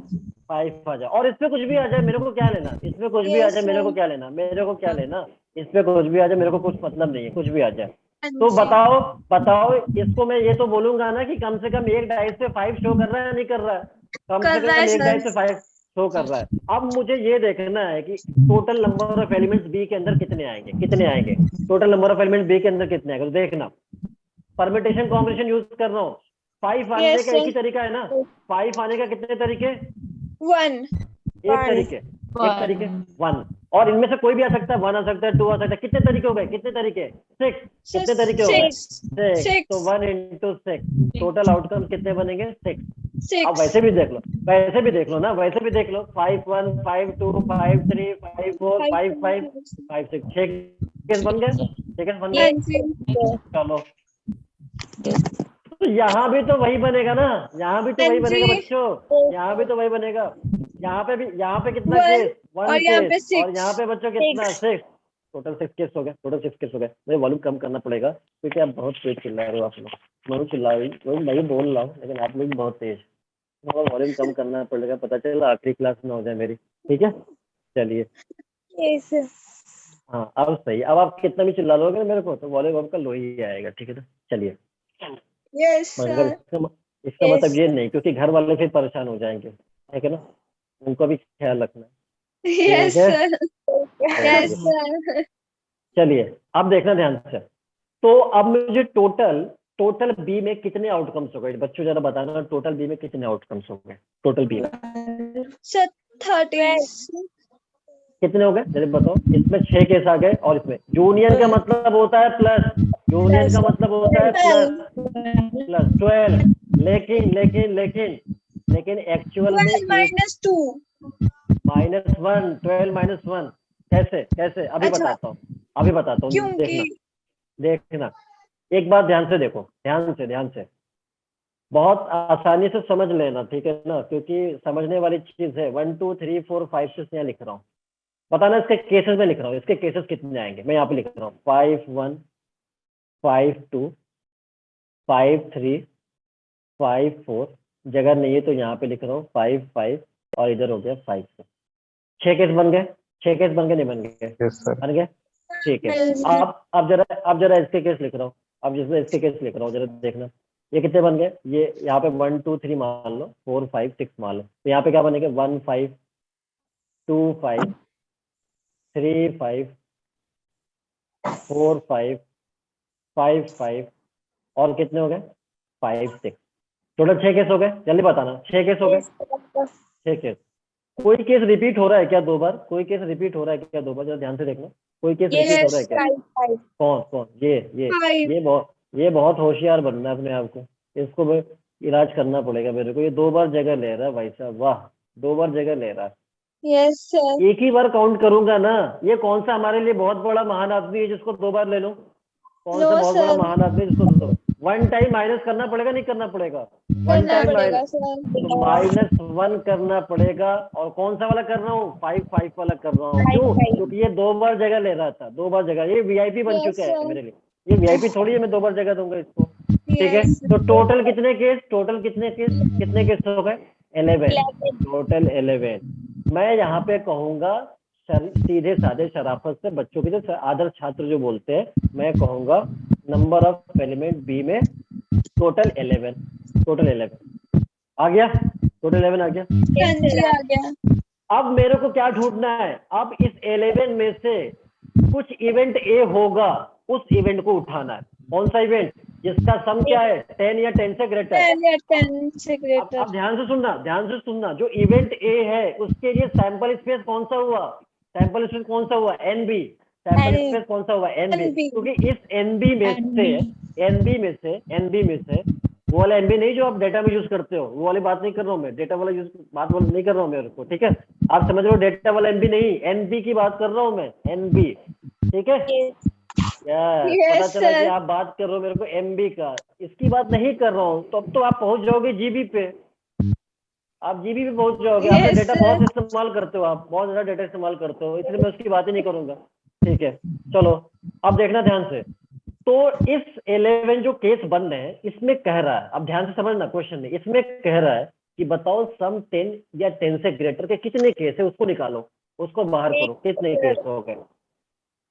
5 आ जाए। और इसमें कुछ भी आ जाए मेरे को क्या लेना, इसमें कुछ भी आ Yes, जाए मेरे को sir. क्या लेना, मेरे को क्या लेना, इसमें कुछ भी आ जाए मेरे को कुछ मतलब नहीं है, कुछ भी आ जाए। हाँ तो जी. बताओ इसको मैं ये तो बोलूंगा ना कि कम से कम एक डाइस पे 5 शो कर रहा है या नहीं कर रहा है, कम से कर रहा कम है एक डाइस सर. पे 5 शो कर रहा है। अब मुझे ये देखना है कि total number of elements B के अंदर कितने आएंगे, total number of element B के अंदर कितने आएंगे। तो देखना, परमिटेशन कॉम्बिनेशन यूज कर रहा हूँ, 5 आने Yes, का sir. एक ही तरीका है ना, 5 आने का कितने तरीके, One. एक तरीके, एक तरीके 1, और इनमें से कोई भी आ सकता है, 1 आ सकता है, 2 आ सकता है। कितने तरीके हो गए, कितने तरीके, 6, कितने तरीके हो गए, 6। तो 1 into 6, टोटल आउटकम कितने बनेंगे, 6। अब वैसे भी देख लो, ना, वैसे भी देख लो, 5 1 5 2 5 3 5 4 5 5 5 6, 6 केस बन गए, 6 केस बन हाँ गए। जी. चलो, तो यहाँ भी तो वही बनेगा ना, यहाँ भी तो हाँ वही बनेगा जी. बच्चों, यहाँ भी तो वही बनेगा। यहाँ पे कितना One. केस, और 1 यहाँ पे केस, और यहाँ 6. पे बच्चों कितना, 6। टोटल 6 केस हो गए, मुझे वॉल्यूम कम करना पड़ेगा क्योंकि आप बहुत तेज चिल्ला रहे हो, आप लोग, मैं चिल्ला रही हूँ, मैं बोल रहा हूँ लेकिन आप लोग बहुत तेज, थोड़ा वॉल्यूम कम करना पड़ेगा, पता चला आखिरी क्लास में हो जाए मेरी, ठीक है। चलिए, Yes, sir. हाँ अब सही, अब आप कितना भी चिल्ला लोगे ना मेरे को तो वॉल्यूम आपका लो ही आएगा, ठीक है ना। चलिए, Yes, मगर sir. इसका Yes. मतलब ये नहीं, क्योंकि घर वाले फिर परेशान हो जाएंगे, ठीक है ना, उनको भी ख्याल रखना, Yes, ठीक है। sir. Yes, चलिए, sir. चलिए अब देखना ध्यान से, तो अब मुझे टोटल बी में कितने आउटकम्स हो गए बच्चों, जरा बताना, टोटल बी में कितने आउटकम्स हो गए, टोटल बी में Sir, 13. कितने हो गए, जरा बताओ। इसमें 6 केस आ गए, और इसमें यूनियन का मतलब होता है प्लस, यूनियन का मतलब होता है प्लस 12। लेकिन एक्चुअल में 12 minus 2. -1, 12 - 1 कैसे अभी अच्छा. बताता हूँ, क्योंकि देखना, एक बात ध्यान से देखो, ध्यान से बहुत आसानी से समझ लेना, ठीक है ना, क्योंकि समझने वाली चीज है। 1 2 3 4 5 6 यहाँ लिख रहा हूँ, बताना इसके केसेस में लिख रहा हूँ, इसके केसेस कितने आएंगे, मैं यहाँ पे लिख रहा हूँ 5 1 5 2 5 3 5 4 जगह नहीं है तो यहाँ पे लिख रहा हूँ 5 5 और इधर हो गया 5 6 केस बन गए, 6 केस बन गए नहीं बन गए? Yes, sir. बन गए, ठीक है। Yes, sir. अब जरा इसके केस लिख रहा हूँ, अब जिसमें इसके केस लिख रहा हूँ जरा देखना, ये कितने बन गए? ये यहाँ पे 1 2 3 मान लो, 4 5 6 मान लो, तो यहाँ पे क्या बनेगा? 1 5 2 5 3 5 4 5 5 5 और कितने हो गए? 5 6, टोटल 6 केस हो गए। जल्दी बताना, 6 केस हो गए? 6 केस। कोई केस रिपीट हो रहा है क्या 2 बार? कोई केस रिपीट हो रहा है क्या 2 बार? जरा ध्यान से देखना, कोई केस रिपीट हो रहा है Yes, क्या? 5 कौन कौन? Five. ये बहुत होशियार बनना है अपने आप को, इसको इलाज करना पड़ेगा मेरे को। ये 2 बार जगह ले रहा है भाई साहब, वाह, 2 बार जगह ले रहा है। Yes, sir. एक ही बार काउंट करूंगा ना। ये कौन सा हमारे लिए बहुत बड़ा महान आदमी है जिसको 2 बार ले लूं? कौन No, सा बहुत बड़ा sir. महान आदमी है जिसको 2 1 टाइम माइनस करना पड़ेगा, नहीं करना पड़ेगा? 1 करना टाइम पड़ेगा माइनस, तो सर। -1 करना पड़ेगा। और कौन सा वाला कर रहा हूँ? 5 5 वाला कर रहा हूँ। क्यों? 5. क्योंकि ये 2 बार जगह ले रहा था, 2 बार जगह। ये वीआईपी बन Yes, चुका है sir. मेरे लिए। ये वीआईपी थोड़ी है मैं 2 बार जगह दूंगा इसको, ठीक है? Yes. तो टोटल कितने केस? कितने केस हो गए? 11, 11. टोटल 11। मैं यहाँ पे कहूंगा सीधे साधे शराफत से बच्चों के जो आदर्श छात्र जो बोलते हैं, मैं कहूंगा नंबर ऑफ एलिमेंट बी में टोटल 11, टोटल 11 आ गया, टोटल 11 आ गया। हाँ जी, आ गया। अब मेरे को क्या ढूंढना है? अब इस 11 में से कुछ इवेंट ए होगा, उस इवेंट को उठाना है। कौन सा इवेंट? जिसका सम क्या है? 10 या 10 से ग्रेटर। 10 या 10 से ग्रेटर। अब ध्यान से सुनना, ध्यान से सुनना। जो इवेंट ए है उसके लिए सैंपल स्पेस कौन सा हुआ? सैंपल स्पेस कौन सा हुआ? एनबी। सैंपल स्पेस कौन सा हुआ? एनबी। क्योंकि इस एनबी में से वो वाला एनबी नहीं जो आप डेटा में यूज करते हो, वो वाली बात नहीं कर रहा हूँ मैं, डेटा वाला बात नहीं कर रहा हूँ मेरे को, ठीक है? आप समझ रहे हो, डेटा वाला एनबी नहीं, एनबी की बात कर रहा हूँ मैं, एनबी, ठीक है? पता चला कि आप बात कर रहे हो मेरे को एमबी का, इसकी बात नहीं कर रहा हूँ। तो अब तो आप पहुंच जाओगे जीबी पे, आप जीबी पे पहुंच जाओगे। आप डेटा बहुत इस्तेमाल करते हो, आप बहुत ज्यादा डेटा इस्तेमाल करते हो, इसलिए मैं उसकी बात ही नहीं करूंगा, ठीक है? चलो अब देखना ध्यान से। तो इस 11 जो केस बन रहे हैं, इसमें कह रहा है, अब ध्यान से समझना क्वेश्चन में, इसमें कह रहा है कि बताओ सम 10 या 10 से ग्रेटर के कितने केस है, उसको निकालो, उसको बाहर करो, कितने केस हो गए।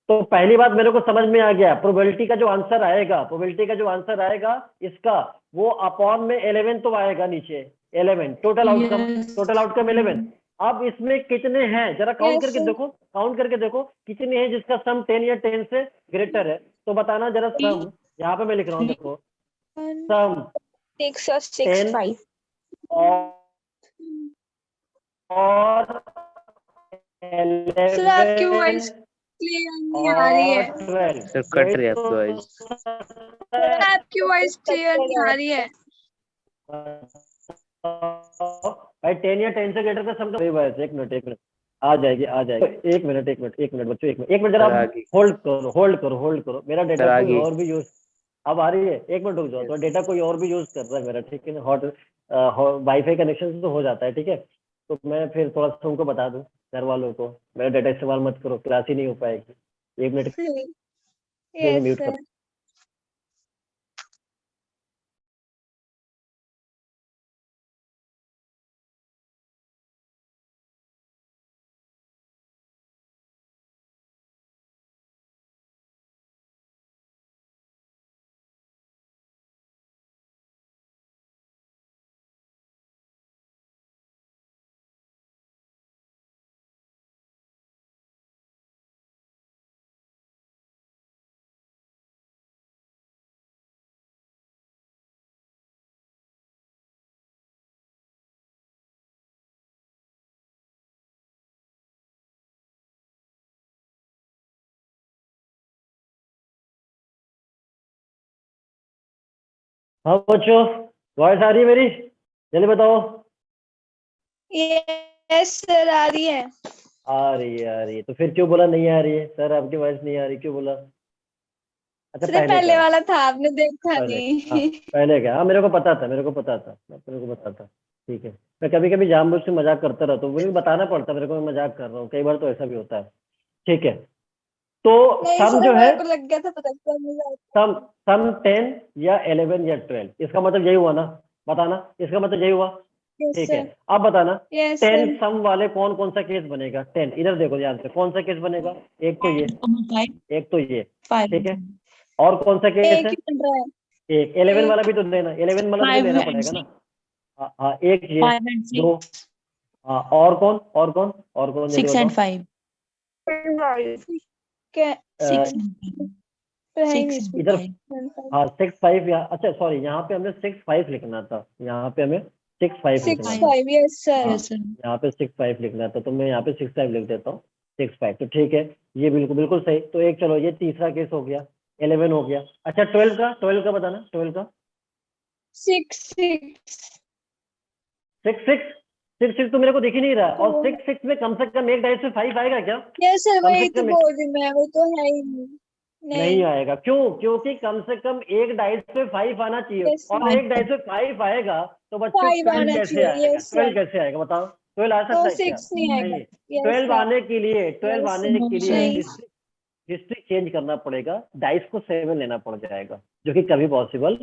तो पहली बात मेरे को समझ में आ गया, प्रोबेबिलिटी का जो आंसर आएगा इसका, वो अपॉन में 11 तो आएगा नीचे, 11 टोटल आउटकम 11। अब इसमें कितने हैं जरा काउंट करके देखो, कितने हैं जिसका सम 10 या 10 से ग्रेटर है, तो बताना जरा सम। यहाँ पे मैं लिख रहा हूँ, देखो सम 6 और 6 5 और सर आपकी वॉइस 11 क्लियर नहीं आ रही है। और 12। सर कट रही है आपकी वॉइस। सर आपकी वॉइस क्लियर नहीं आ रही है। भाई 10 या 10 से ग्रेटर का सम का वॉइस, एक मिनट आ जाएगी। एक मिनट बच्चों, एक मिनट जरा होल्ड करो। मेरा डेटा कोई और भी यूज, अब आ रही है, एक मिनट रुक जाओ। तो डेटा कोई और भी यूज कर रहा है मेरा, ठीक है ना? हॉट वाईफाई कनेक्शन तो हो जाता है, ठीक है? तो मैं फिर थोड़ा सा उनको बता दूं, घर वालों को, मेरा डेटा इस्तेमाल मत करो, क्लास ही नहीं हो पाएगी। 1 मिनट म्यूट कर। हाँ बच्चों, वॉइस आ रही है मेरी? जल्दी बताओ। यस सर, आ रही है। आ रही है। तो फिर क्यों बोला नहीं आ रही है? सर आपकी वॉइस नहीं आ रही, क्यों बोला? अच्छा पहले वाला था, आपने देखा नहीं। पहले क्या? हाँ मेरे को पता था, ठीक है। मैं कभी कभी जानबूझ से मजाक करता रहता हूँ, मुझे बताना पड़ता है मेरे को मैं मजाक कर रहा हूँ, कई बार तो ऐसा भी होता है, ठीक है? तो सम जो है, लग गया था, पता सम 10 या 11 या 12, इसका मतलब यही हुआ ना? बताना, इसका मतलब यही हुआ। Yes, ठीक sir. है, अब बताना Yes, 10 sir. सम वाले कौन कौन सा केस बनेगा। 10 इधर देखो ध्यान से, कौन सा केस बनेगा। एक तो ये, 5 एक तो ये, 5 ठीक है। और कौन सा केस एक है। ही बन रहा है। एक 11 एक। वाला भी तो देना, 11 वाला भी 5 देना and पड़ेगा ना। 6 हाँ हाँ, एक ये 5 and 6 दो। हाँ, और कौन और कौन और कौन, जल्दी 6 and बताओ। 5 क्या 6 अ, and 5 है ही 6 नहीं and इधर 5 हाँ 6 5 या अच्छा सॉरी, यहाँ पे हमें 6 5 लिखना था, यहाँ पे हमें 6 5 6 लिखना था। 5 yes sir. हाँ, yes sir यहाँ पे 6 5 लिखना था, तो मैं यहाँ पे 6 5 लिख देता हूँ। 6 5 तो ठीक है, ये बिल्कुल बिल्कुल सही। तो एक चलो ये तीसरा केस हो गया, 11 हो गया। अच्छा 12 का बताना, 12 का 6 6 6 6 6 6 तो मेरे को दिख ही नहीं रहा, और तो 6 6 में कम से कम एक डाइस में 5 आएगा क्या। yes sir, कम से वही तो कम बोल रही मैं, वो तो है ही नहीं। नहीं आएगा, क्यों, क्योंकि कम से कम एक डाइस पे 5 आना चाहिए, Yes, और एक डाइस पे 5 आएगा तो बच्चों 5 12 आना कैसे चाहिए। आएगा, yes sir. 12 कैसे आएगा बताओ। 12 आ तो सकता है क्या। 6 नहीं आएगा। नहीं, yes 12 sir. आने के लिए 12 Yes, आने के लिए नहीं। हिस्ट्री चेंज करना पड़ेगा, डाइस को 7 लेना पड़ जाएगा, जो कि कभी पॉसिबल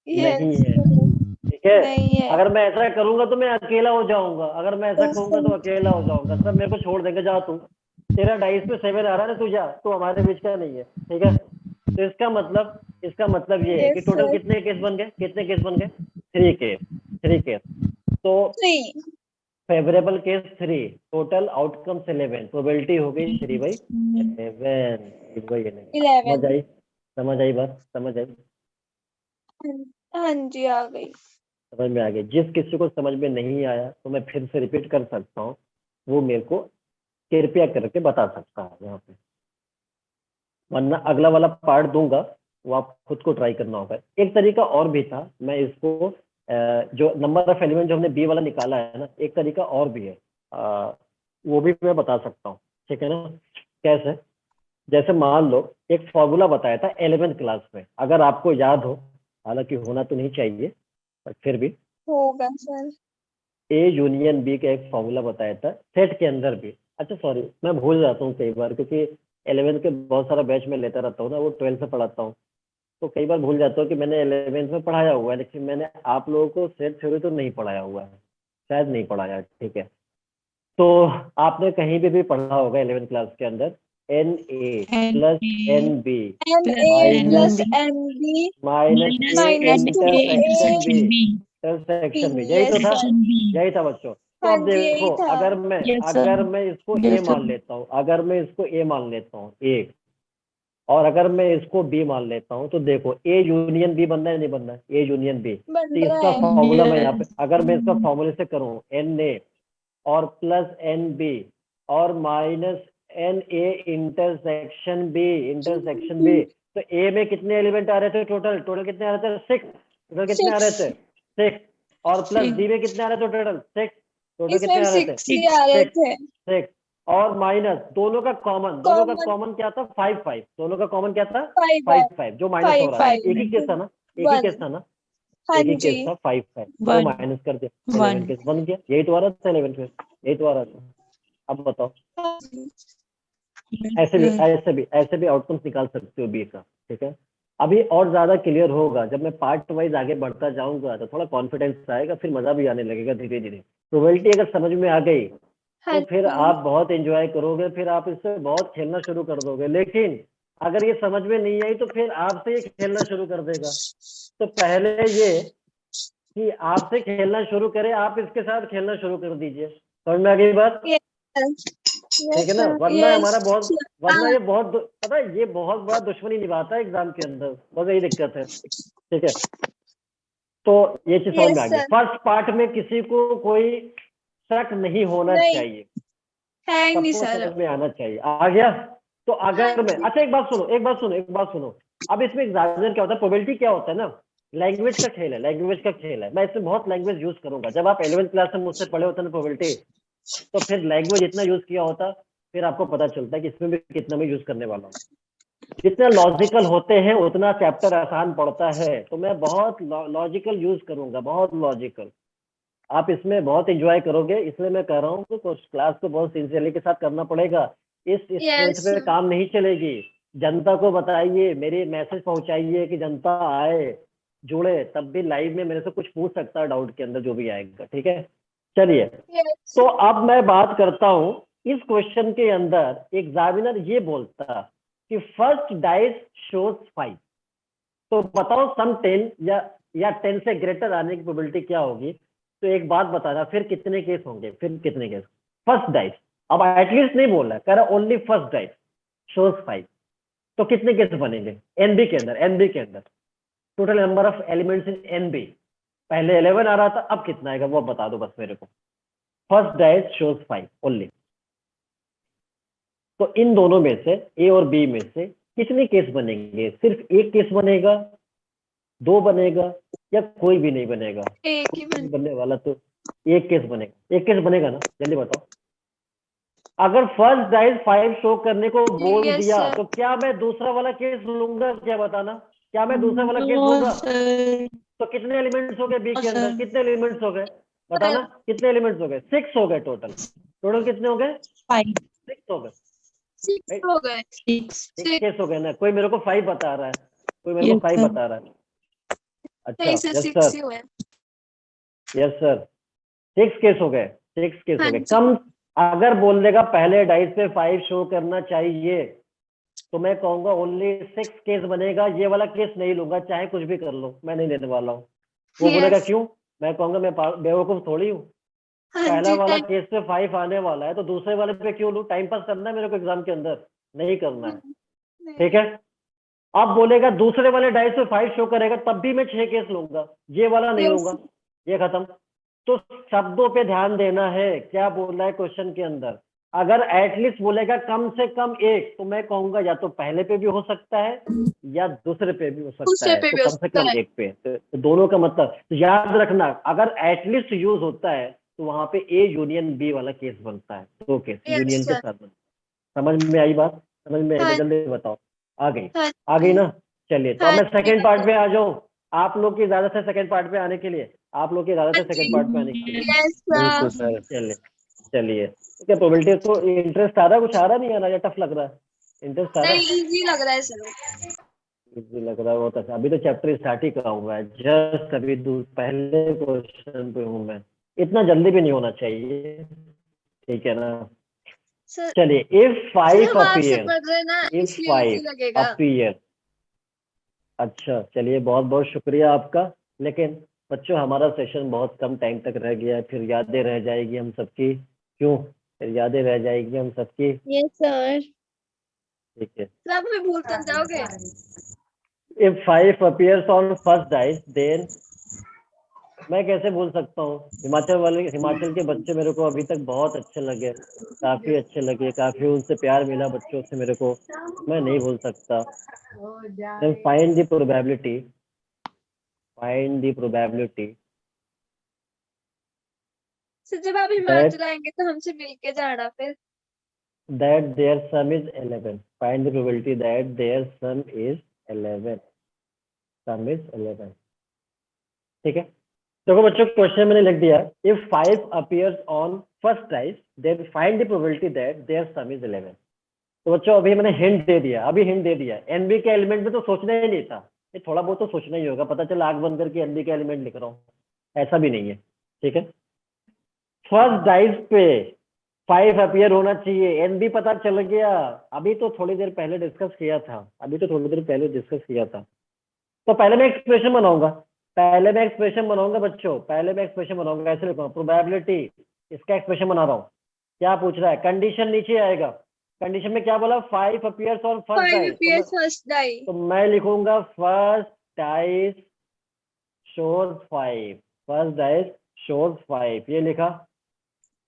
yes नहीं है। sir. ठीक है, नहीं है। अगर मैं ऐसा करूंगा तो मैं अकेला हो जाऊंगा, अगर मैं ऐसा Yes, कहूंगा sir. तो अकेला हो जाऊंगा, सब मेरे को छोड़ देंगे, जा तू, तेरा डाइस पे 7 आ रहा है ना, तू जा, तू हमारे बीच का नहीं है। ठीक है, तो इसका मतलब ये है कि Yes, टोटल sir. कितने केस बन गए, कितने केस बन गए, 3 केस, 3 केस। तो 3 favourable case 3, total outcomes 11, probability हो गई 3/11। समझ 11 आई, समझ आई बात, समझ आई, हाँ जी आ गई। समझ में आ गई। जिस किसी को समझ में नहीं आया तो मैं फिर से रिपीट कर सकता हूँ, वो मेरे को कृपया करके बता सकता है यहाँ पे, वरना अगला वाला पार्ट दूंगा, वो आप खुद को ट्राई करना होगा। एक तरीका और भी था, मैं इसको जो नंबर ऑफ एलिमेंट जो हमने बी वाला निकाला है ना, एक तरीका और भी है, वो भी मैं बता सकता हूँ। ठीक है ना, कैसे, जैसे मान लो एक फॉर्मूला बताया था 11th क्लास में, अगर आपको याद हो, हालांकि होना तो नहीं चाहिए पर फिर भी, होगा सर। ए यूनियन बी का एक फॉर्मूला बताया था सेट के अंदर भी। अच्छा सॉरी, मैं भूल जाता हूँ कई बार, क्योंकि 11th के बहुत सारा बैच में लेता रहता हूँ ना, वो 12th से पढ़ाता हूँ, तो कई बार भूल जाता हूँ कि मैंने 11th में पढ़ाया हुआ है, लेकिन मैंने आप लोगों को सेट थ्योरी तो नहीं पढ़ाया हुआ है, शायद नहीं पढ़ाया। ठीक है, तो आपने कहीं भी पढ़ा होगा 11th क्लास के अंदर NA plus NB NA plus NB minus A minus 2A intersection B, intersection B, यही तो yes था, sir. यही था बच्चों। तो हाँ अब जी यही देखो, था। अगर Yes, sir. मैं इसको ए Yes, sir. मान लेता हूँ, अगर मैं इसको ए मान लेता हूँ एक, और अगर मैं इसको बी मान लेता हूँ, तो देखो ए यूनियन बी बनना है नहीं बनना है, ए यूनियन बी। बन तो रहा इसका है। फॉर्मूला मैं यहाँ पे, Yes. अगर मैं इसका फॉर्मूले से करूँ NA और प्लस NB और माइनस NA इंटरसेक्शन बी, तो ए में कितने एलिमेंट आ रहे थे, टोटल कितने आ रहे थे, 6, टोटल कितने आ रहे थे 6, और प्लस Six. बी में कितने आ रहे थे टोटल 6, टोटल इसमें कितने आ रहे थे 6 ही आ रहे थे। 6, और माइनस दोनों का कॉमन क्या था 5 5, दोनों का कॉमन क्या था 5 5 5, जो माइनस हो 5 रहा था, 5 एक ही केस था ना, एक ही 1 केस था ना, हाँ एक ही जी केस था 5 5, वो 1. माइनस कर दिया, 11 1. केस बन गया, यही तो आ रहा था 11 केस, यही तो आ रहा था। अब बताओ, हाँ जी। ऐसे भी आउटकम्स निकाल सकते हो बी का। ठीक है, अभी और ज्यादा क्लियर होगा जब मैं पार्ट वाइज आगे बढ़ता जाऊंगा, तो थोड़ा कॉन्फिडेंस आएगा, फिर मजा भी आने लगेगा धीरे धीरे। प्रोबेबिलिटी अगर समझ में आ गई हाँ तो फिर जी आप बहुत एंजॉय करोगे, फिर आप इससे बहुत खेलना शुरू कर दोगे। लेकिन अगर ये समझ में नहीं आई तो फिर आपसे ये खेलना शुरू कर देगा। तो पहले ये कि आपसे खेलना शुरू करे, आप इसके साथ खेलना शुरू कर दीजिए। समझ में आ गई बात, ठीक है ना, वरना हमारा बहुत, वरना ये बहुत पता है, ये बहुत बड़ा दुश्मनी निभाता है एग्जाम के अंदर, बस यही दिक्कत है। ठीक है, तो ये चीज समझ में आ गई। फर्स्ट पार्ट में किसी को कोई शक नहीं होना नहीं चाहिए, है नहीं सबको सर। समझ में आना चाहिए। आ गया, तो हाँ अगर मैं, जी। अच्छा एक बात सुनो, अब इसमें एग्जामिनर क्या होता है, प्रोबेबिलिटी क्या होता है ना, लैंग्वेज का खेल है, मैं इसमें बहुत लैंग्वेज यूज करूंगा। जब आप 11th क्लास में मुझसे पढ़े होते हैं ना प्रोबेबिलिटी, तो फिर लैंग्वेज इतना यूज किया होता, फिर आपको पता चलता है कि इसमें भी कितना मैं यूज करने वाला हूँ। जितना लॉजिकल होते हैं उतना चैप्टर आसान पड़ता है, तो मैं बहुत लॉजिकल यूज करूंगा, बहुत लॉजिकल। आप इसमें बहुत एंजॉय करोगे, इसलिए मैं कह रहा हूँ कि क्लास को बहुत सिंसियरली के साथ करना पड़ेगा। इस स्ट्रेंथ पे काम नहीं चलेगी। जनता को बताइए, मेरी मैसेज पहुंचाइए कि जनता आए, जुड़े तब भी लाइव में मेरे से कुछ पूछ सकता है डाउट के अंदर जो भी आएगा, ठीक है। चलिए, Yes. तो अब मैं बात करता हूं इस क्वेश्चन के अंदर एग्जामिनर ये बोलता कि फर्स्ट डाइस शोज 5, तो बताओ सम 10 या 10 से ग्रेटर आने की प्रोबेबिलिटी क्या होगी। तो एक बात बताना, फिर कितने केस होंगे, फिर कितने केस। फर्स्ट डाइस, अब एटलीस्ट नहीं बोल रहा, कह रहा ओनली फर्स्ट डाइस शोज 5, तो कितने केस बनेंगे एनबी के अंदर। एनबी के अंदर total number of elements in n B, पहले 11 आ रहा था, अब कितना आएगा वो बता दो बस मेरे को। First dice shows 5 only. तो इन दोनों में से, ए और बी में से कितने केस बनेंगे। सिर्फ एक केस बनेगा, 2 बनेगा, या कोई भी नहीं बनेगा। एक ही कोई बनने वाला तो एक केस बनेगा। एक केस बनेगा ना, जल्दी बताओ। अगर फर्स्ट डाइस 5 शो करने को बोल Yes, दिया sir. तो क्या मैं दूसरा वाला केस लूंगा, क्या बताना, क्या मैं दूसरा वाला केस No, लूंगा। sir. तो कितने एलिमेंट्स हो गए बी के No, अंदर, sir. कितने एलिमेंट्स हो गए बताना, कितने एलिमेंट्स हो गए। 6 हो गए टोटल। टोटल कितने हो गए, 5, 6 हो गए। 6 हो गए। 6. 6 केस हो गए ना। कोई मेरे को 5 बता रहा है, कोई मेरे को Yes, 5 sir. बता रहा है। अच्छा, नहीं सर, यस 6 सर, ही हुए। यस सर, 6 केस हो गए, 6 केस हो हाँ गए। जी। कम अगर बोल देगा पहले डाइस पे 5 शो करना चाहिए, तो मैं कहूंगा ओनली 6 केस बनेगा। ये वाला केस नहीं लूंगा, चाहे कुछ भी कर लो, मैं नहीं लेने वाला हूँ। वो बोलेगा Yes. क्यों, मैं कहूंगा मैं बेवकूफ थोड़ी हूँ। हाँ पहला जी, वाला thank केस पे 5 आने वाला है, तो दूसरे वाले पे क्यों लूं। टाइम पास करना है मेरे को एग्जाम के अंदर, नहीं करना है, you. ठीक है। अब बोलेगा दूसरे वाले डाइस पे 5 शो करेगा, तब भी मैं 6 केस लूंगा, ये वाला नहीं Yes. लूंगा। ये खत्म। तो शब्दों पे ध्यान देना है, क्या बोल रहा है क्वेश्चन के अंदर। अगर एटलीस्ट बोलेगा कम से कम एक, तो मैं कहूंगा या तो पहले पे भी हो सकता है या दूसरे पे भी हो सकता दूसरे है, पे तो भी हो कम से सकता कम है। एक पे। तो दोनों का मतलब तो याद रखना, अगर एटलीस्ट यूज होता है तो वहां पे ए यूनियन बी वाला केस बनता है, 2 केस Yes, यूनियन के sir. साथ बनता है। समझ में आई बात, समझ में आई तो हाँ जल्दी बताओ। आ गई, हाँ आ गई ना। चलिए, तो अब हाँ मैं जी, सेकंड पार्ट पे आ जाऊं। आप लोग की इजाजत है सेकंड पार्ट पे आने के लिए, आप लोग की इजाजत हाँ है सेकंड जी। पार्ट पे आने के लिए। Yes, बिल्कुल sir. सर। चलिए, चलिए, क्या प्रोबेबिलिटी तो इंटरेस्ट आ रहा है, कुछ आ रहा नहीं आ रहा, या टफ लग रहा है। इंटरेस्ट आ रहा नहीं, है, इजी लग रहा है सर। इजी लग रहा है, बहुत अच्छा। अभी तो चैप्टर स्टार्ट ही करा हुआ है, जस्ट अभी पहले क्वेश्चन पे हूँ मैं। इतना जल्दी भी नहीं होना चाहिए, ठीक है ना। सर चलिए, इफ सर 5 हम आपसे अपीयर, पढ़ रहे हैं ना, इफ इसलिए 5 इजी लगेगा। अपीयर। अच्छा, चलिए, बहुत बहुत शुक्रिया आपका। लेकिन बच्चों, हमारा सेशन बहुत कम टाइम तक रह गया है, फिर यादें रह जाएगी हम सबकी। क्यों, फिर यादें रह जाएगी हम सबकी, Yes, sir. ठीक है। सर आप हमें भूल तो जाओगे। If 5 appears on first dice, then मैं कैसे भूल सकता हूँ। हिमाचल के बच्चे मेरे को अभी तक बहुत अच्छे लगे, काफी अच्छे लगे, काफी उनसे प्यार मिला बच्चों से मेरे को, मैं नहीं भूल सकता। then find the probability, find the probability sir जब आप that हिमाचल आएंगे तो हमसे मिल के जाना फिर। that their sum is 11. Find the probability that their sum is 11. Sum is 11. ठीक है। देखो बच्चों, क्वेश्चन मैंने लिख दिया, if 5 appears on first dice, then find the probability that their sum is 11. तो बच्चों अभी मैंने हिंट दे दिया, अभी हिंट दे दिया। एनबी के एलिमेंट में तो सोचना ही नहीं था, ये थोड़ा बहुत तो सोचना ही होगा। पता चला आग बंद करके एनबी के एलिमेंट लिख रहा हूँ, ऐसा भी नहीं है, ठीक है। फर्स्ट डाइस पे 5 अपीयर होना चाहिए, एनबी पता चल गया। अभी तो थोड़ी देर पहले डिस्कस किया था, तो पहले मैं एक्सप्रेशन बनाऊंगा, बच्चों। पहले मैं एक्सप्रेशन बनाऊंगा, ऐसे लिखूंगा प्रोबेबिलिटी, इसका एक्सप्रेशन बना रहा हूँ। क्या पूछ रहा है, कंडीशन नीचे आएगा। कंडीशन में क्या बोला, 5 appears on first 5 dice, appears first die. तो मैं लिखूंगा first dice shows 5, first dice shows 5, ये लिखा।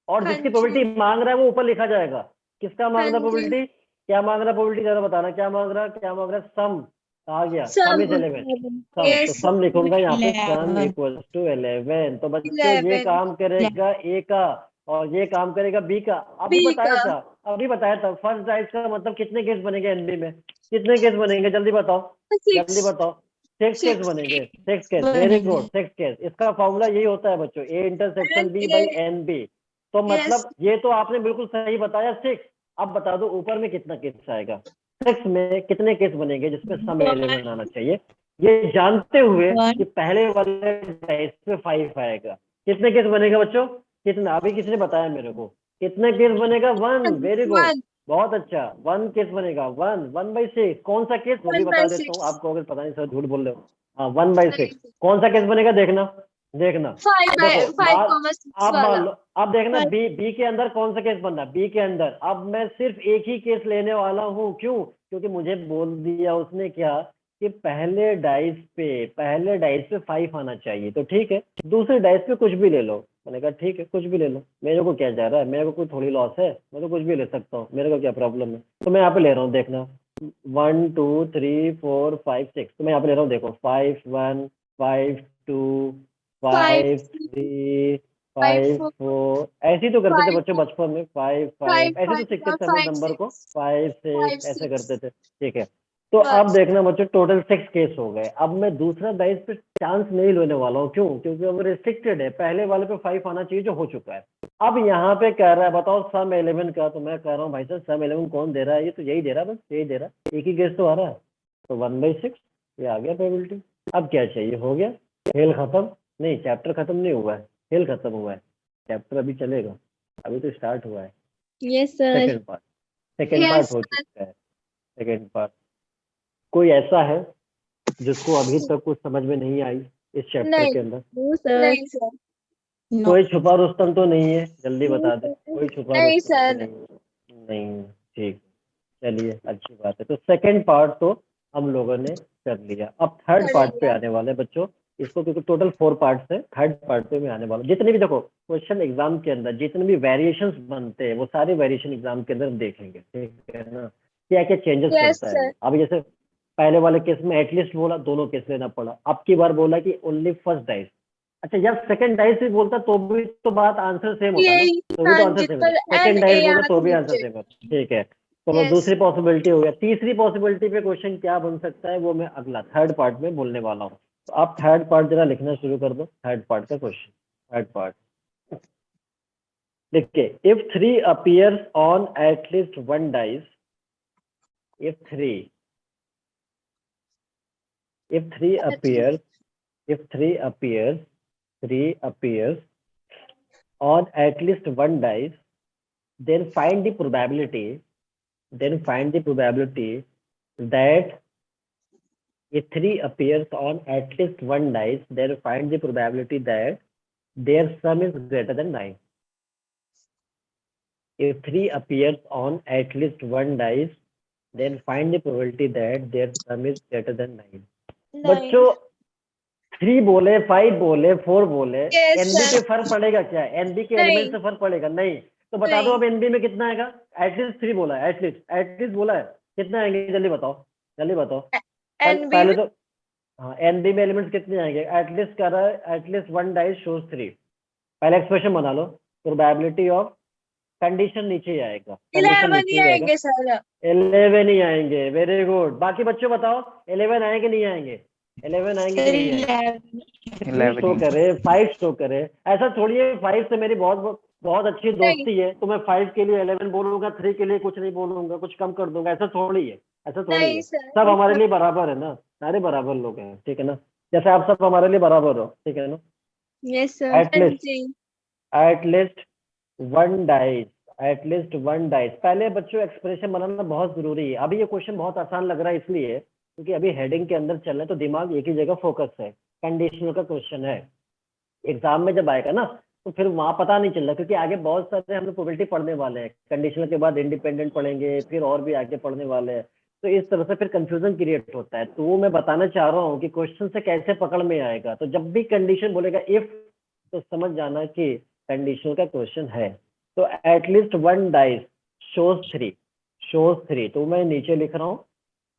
और हाँ जिसकी जी। प्रोबेबिलिटी मांग रहा है वो ऊपर लिखा जाएगा। किसका मांग रहा हाँ है प्रोबेबिलिटी, क्या मांग रहा है प्रोबेबिलिटी, जरा बताना क्या मांग रहा है। सम आ गया, सम इज 11। सम, तो Yes. सम लिखूंगा यहाँ पे, सम 11. Equals to 11। तो बच्चों ये 11. काम करेगा ए का और ये काम करेगा बी का। अभी B बताया था फर्स्ट डाइस का मतलब कितने केस बनेंगे एनबी में, कितने केस बनेंगे जल्दी बताओ, जल्दी 6. बताओ। 6 केस 6. बनेंगे, 6 केस, वेरी गुड, 6 केस। इसका फॉर्मूला यही होता है बच्चों, A intersection B by N B. तो Yes. मतलब ये तो आपने बिल्कुल सही बताया 6। अब बता दो ऊपर में कितना केस आएगा, 6 में कितने केस बनेंगे जिसमें सम 11 आना चाहिए। ये जानते हुए One. कि पहले वाले डाइस पे 5 आएगा। कितने केस बनेगा बच्चों? कितना? अभी किसने बताया मेरे को? कितने केस बनेगा? 1। Very good, One. बहुत अच्छा। 1 केस बनेगा। 1/6। कौन सा केस? वो भी 1 बता by देता 6. हूँ आपको, अगर पता नहीं सर झूठ बोल रहे हो। हाँ, 1/6 कौन सा केस बनेगा? देखना देखना। 5 by देखो 5,6 आप मान वाला. लो, अब देखना Five. बी के अंदर कौन सा केस बन रहा है। बी के अंदर अब मैं सिर्फ एक ही केस लेने वाला हूँ। क्यों? क्योंकि मुझे बोल दिया उसने क्या कि पहले डाइस पे 5 आना चाहिए। तो ठीक है, दूसरे डाइस पे कुछ भी ले लो। मैंने कहा ठीक है, कुछ भी ले लो, मेरे को क्या जा रहा है, मेरे को कोई थोड़ी लॉस है, मैं तो कुछ भी ले सकता हूँ, मेरे को क्या प्रॉब्लम है। तो मैं यहाँ पे ले रहा हूँ, देखना 1 2 3 4 5 6। तो मैं यहाँ पे ले रहा हूँ, देखो 5 1 5 2 5, 5 3 5, 5 4, 4। ऐसे ही तो करते थे 5, बच्चों बचपन में, 5 5, 5 ऐसे तो 5 सीखते और थे हम लोग 5, नंबर को, 6. 5 6 5, ऐसे 6. करते थे। ठीक है, तो अब बस. देखना बच्चों, टोटल 6 केस हो गए। अब मैं दूसरा डाइस पे चांस नहीं लेने वाला हूँ। क्यों? क्योंकि अब रिस्ट्रिक्टेड है, पहले वाले पे 5 आना चाहिए जो हो चुका है। अब यहाँ पे कह रहा है बताओ सम 11 का। तो मैं कह रहा हूँ भाई साहब सम 11 कौन दे रहा है? ये तो यही दे रहा है, बस यही दे रहा है, एक ही केस तो आ रहा है। तो 1/6 ये आ गया प्रोबेबिलिटी। अब क्या चाहिए? हो गया, खेल खत्म। नहीं, चैप्टर खत्म नहीं हुआ है, खेल खत्म हुआ है। चैप्टर अभी चलेगा, अभी तो स्टार्ट हुआ है। Yes, sir. Second part Yes. हो चुका है। सेकेंड पार्ट कोई ऐसा है जिसको अभी तक कुछ समझ में नहीं आई इस चैप्टर के नहीं. अंदर? No, sir. नहीं सर. No. कोई छुपा रुस्तम तो नहीं है? जल्दी बता दे, sir. कोई छुपा नहीं रुस्तम तो सर. नहीं? नहीं, ठीक, चलिए अच्छी बात है। तो सेकंड पार्ट तो हम लोगों ने कर लिया। अब थर्ड कर पार्ट पे लिया. आने वाले हैं बच्चों। इसको क्योंकि टोटल 4 पार्ट्स है, थर्ड पार्ट पे मैं आने वाला हूँ। जितने भी देखो क्वेश्चन एग्जाम के अंदर जितने भी वेरिएशंस बनते हैं वो सारे वेरिएशन एग्जाम के अंदर हम देखेंगे, ठीक है ना? क्या क्या चेंजेस Yes करता है sir. वो। अभी जैसे पहले वाले केस में एटलीस्ट बोला, दोनों केस लेना पड़ा। अब की बार बोला कि ओनली फर्स्ट डाइस। अच्छा, जब सेकंड डाइस भी बोलता तो भी तो बात आंसर सेम होता ना, यही. तो भी तो हाँ आंसर सेम जितना होता। एंड सेकंड ए डाइस बोला आर तो भी आंसर नीचे. सेम होता। ठीक है, तो वो Yes. दूसरी पॉसिबिलिटी हो गया। तीसरी पॉसिबिलिटी पे क्वेश्चन क्या बन सकता है वो मैं अगला थर्ड पार्ट में बोलने वाला हूँ। तो आप थर्ड पार्ट जरा लिखना शुरू कर दो, थर्ड पार्ट का क्वेश्चन। थर्ड पार्ट देखिए, if 3 appears on at least one dice, if 3 appears, if 3 appears, 3 appears on at least one dice, then find the probability that if 3 appears on at least one dice, then find the probability that their sum is greater than 9. If 3 appears on at least one dice, then find the probability that their sum is greater than 9. बच्चों 3 बोले, 5 बोले, 4 बोले, Yes NB sir. पे फर्क पड़ेगा क्या? NB के element नहीं. से फर्क पड़ेगा? नहीं। तो बता दो नहीं. अब एनबी में कितना आएगा? एटलीस्ट 3 बोला है, एटलीस्ट बोला है। कितना आएंगे जल्दी बताओ, जल्दी बताओ। एनबी पहले में. तो हाँ, एनबी में एलिमेंट्स कितने आएंगे? एटलीस्ट कर रहा है, एटलीस्ट वन डाइस शोज 3। पहले एक्सप्रेशन बना लो, प्रोबेबिलिटी ऑफ, कंडीशन नीचे ही आएगा, कंडीशन 11 नीचे ही ही आएगा। आएंगे सर. 11 ही आएंगे, वेरी गुड। बाकी बच्चों बताओ 11 आएंगे नहीं आएंगे? 11 आएंगे कि Sir, नहीं आएंगे? 11. 3 शो करे, 5 शो करे। ऐसा थोड़ी है 5 से मेरी बहुत बहुत अच्छी नहीं. दोस्ती है तो मैं 5 के लिए 11 बोलूंगा, 3 के लिए कुछ नहीं बोलूंगा, कुछ कम कर दूंगा। ऐसा थोड़ी है, ऐसा थोड़ी नहीं है। सर. सब हमारे लिए बराबर है ना, सारे बराबर लोग हैं, ठीक है ना? जैसे आप सब हमारे लिए बराबर हो, ठीक है ना? Yes, sir. एटलीस्ट जी. At least one dice, at least one dice. पहले बच्चों एक्सप्रेशन बनाना बहुत जरूरी है। अभी ये क्वेश्चन बहुत आसान लग रहा है इसलिए क्योंकि अभी हेडिंग के अंदर चल रहे हैं तो दिमाग एक ही जगह फोकस है। कंडीशनल का क्वेश्चन है, एग्जाम में जब आएगा ना तो फिर वहां पता नहीं चल रहा क्योंकि आगे बहुत सारे हम लोग प्रोबेबिलिटी पढ़ने वाले हैं। कंडीशनल के बाद इंडिपेंडेंट पढ़ेंगे, फिर और भी आगे पढ़ने वाले हैं। तो इस तरह से फिर कंफ्यूजन क्रिएट होता है। तो वो मैं बताना चाह रहा हूँ कि क्वेश्चन से कैसे पकड़ में आएगा। तो जब भी कंडीशन बोलेगा इफ, तो समझ जाना कि कंडीशनल का क्वेश्चन है। तो एटलीस्ट वन डाइस शोज 3, तो मैं नीचे लिख रहा हूँ।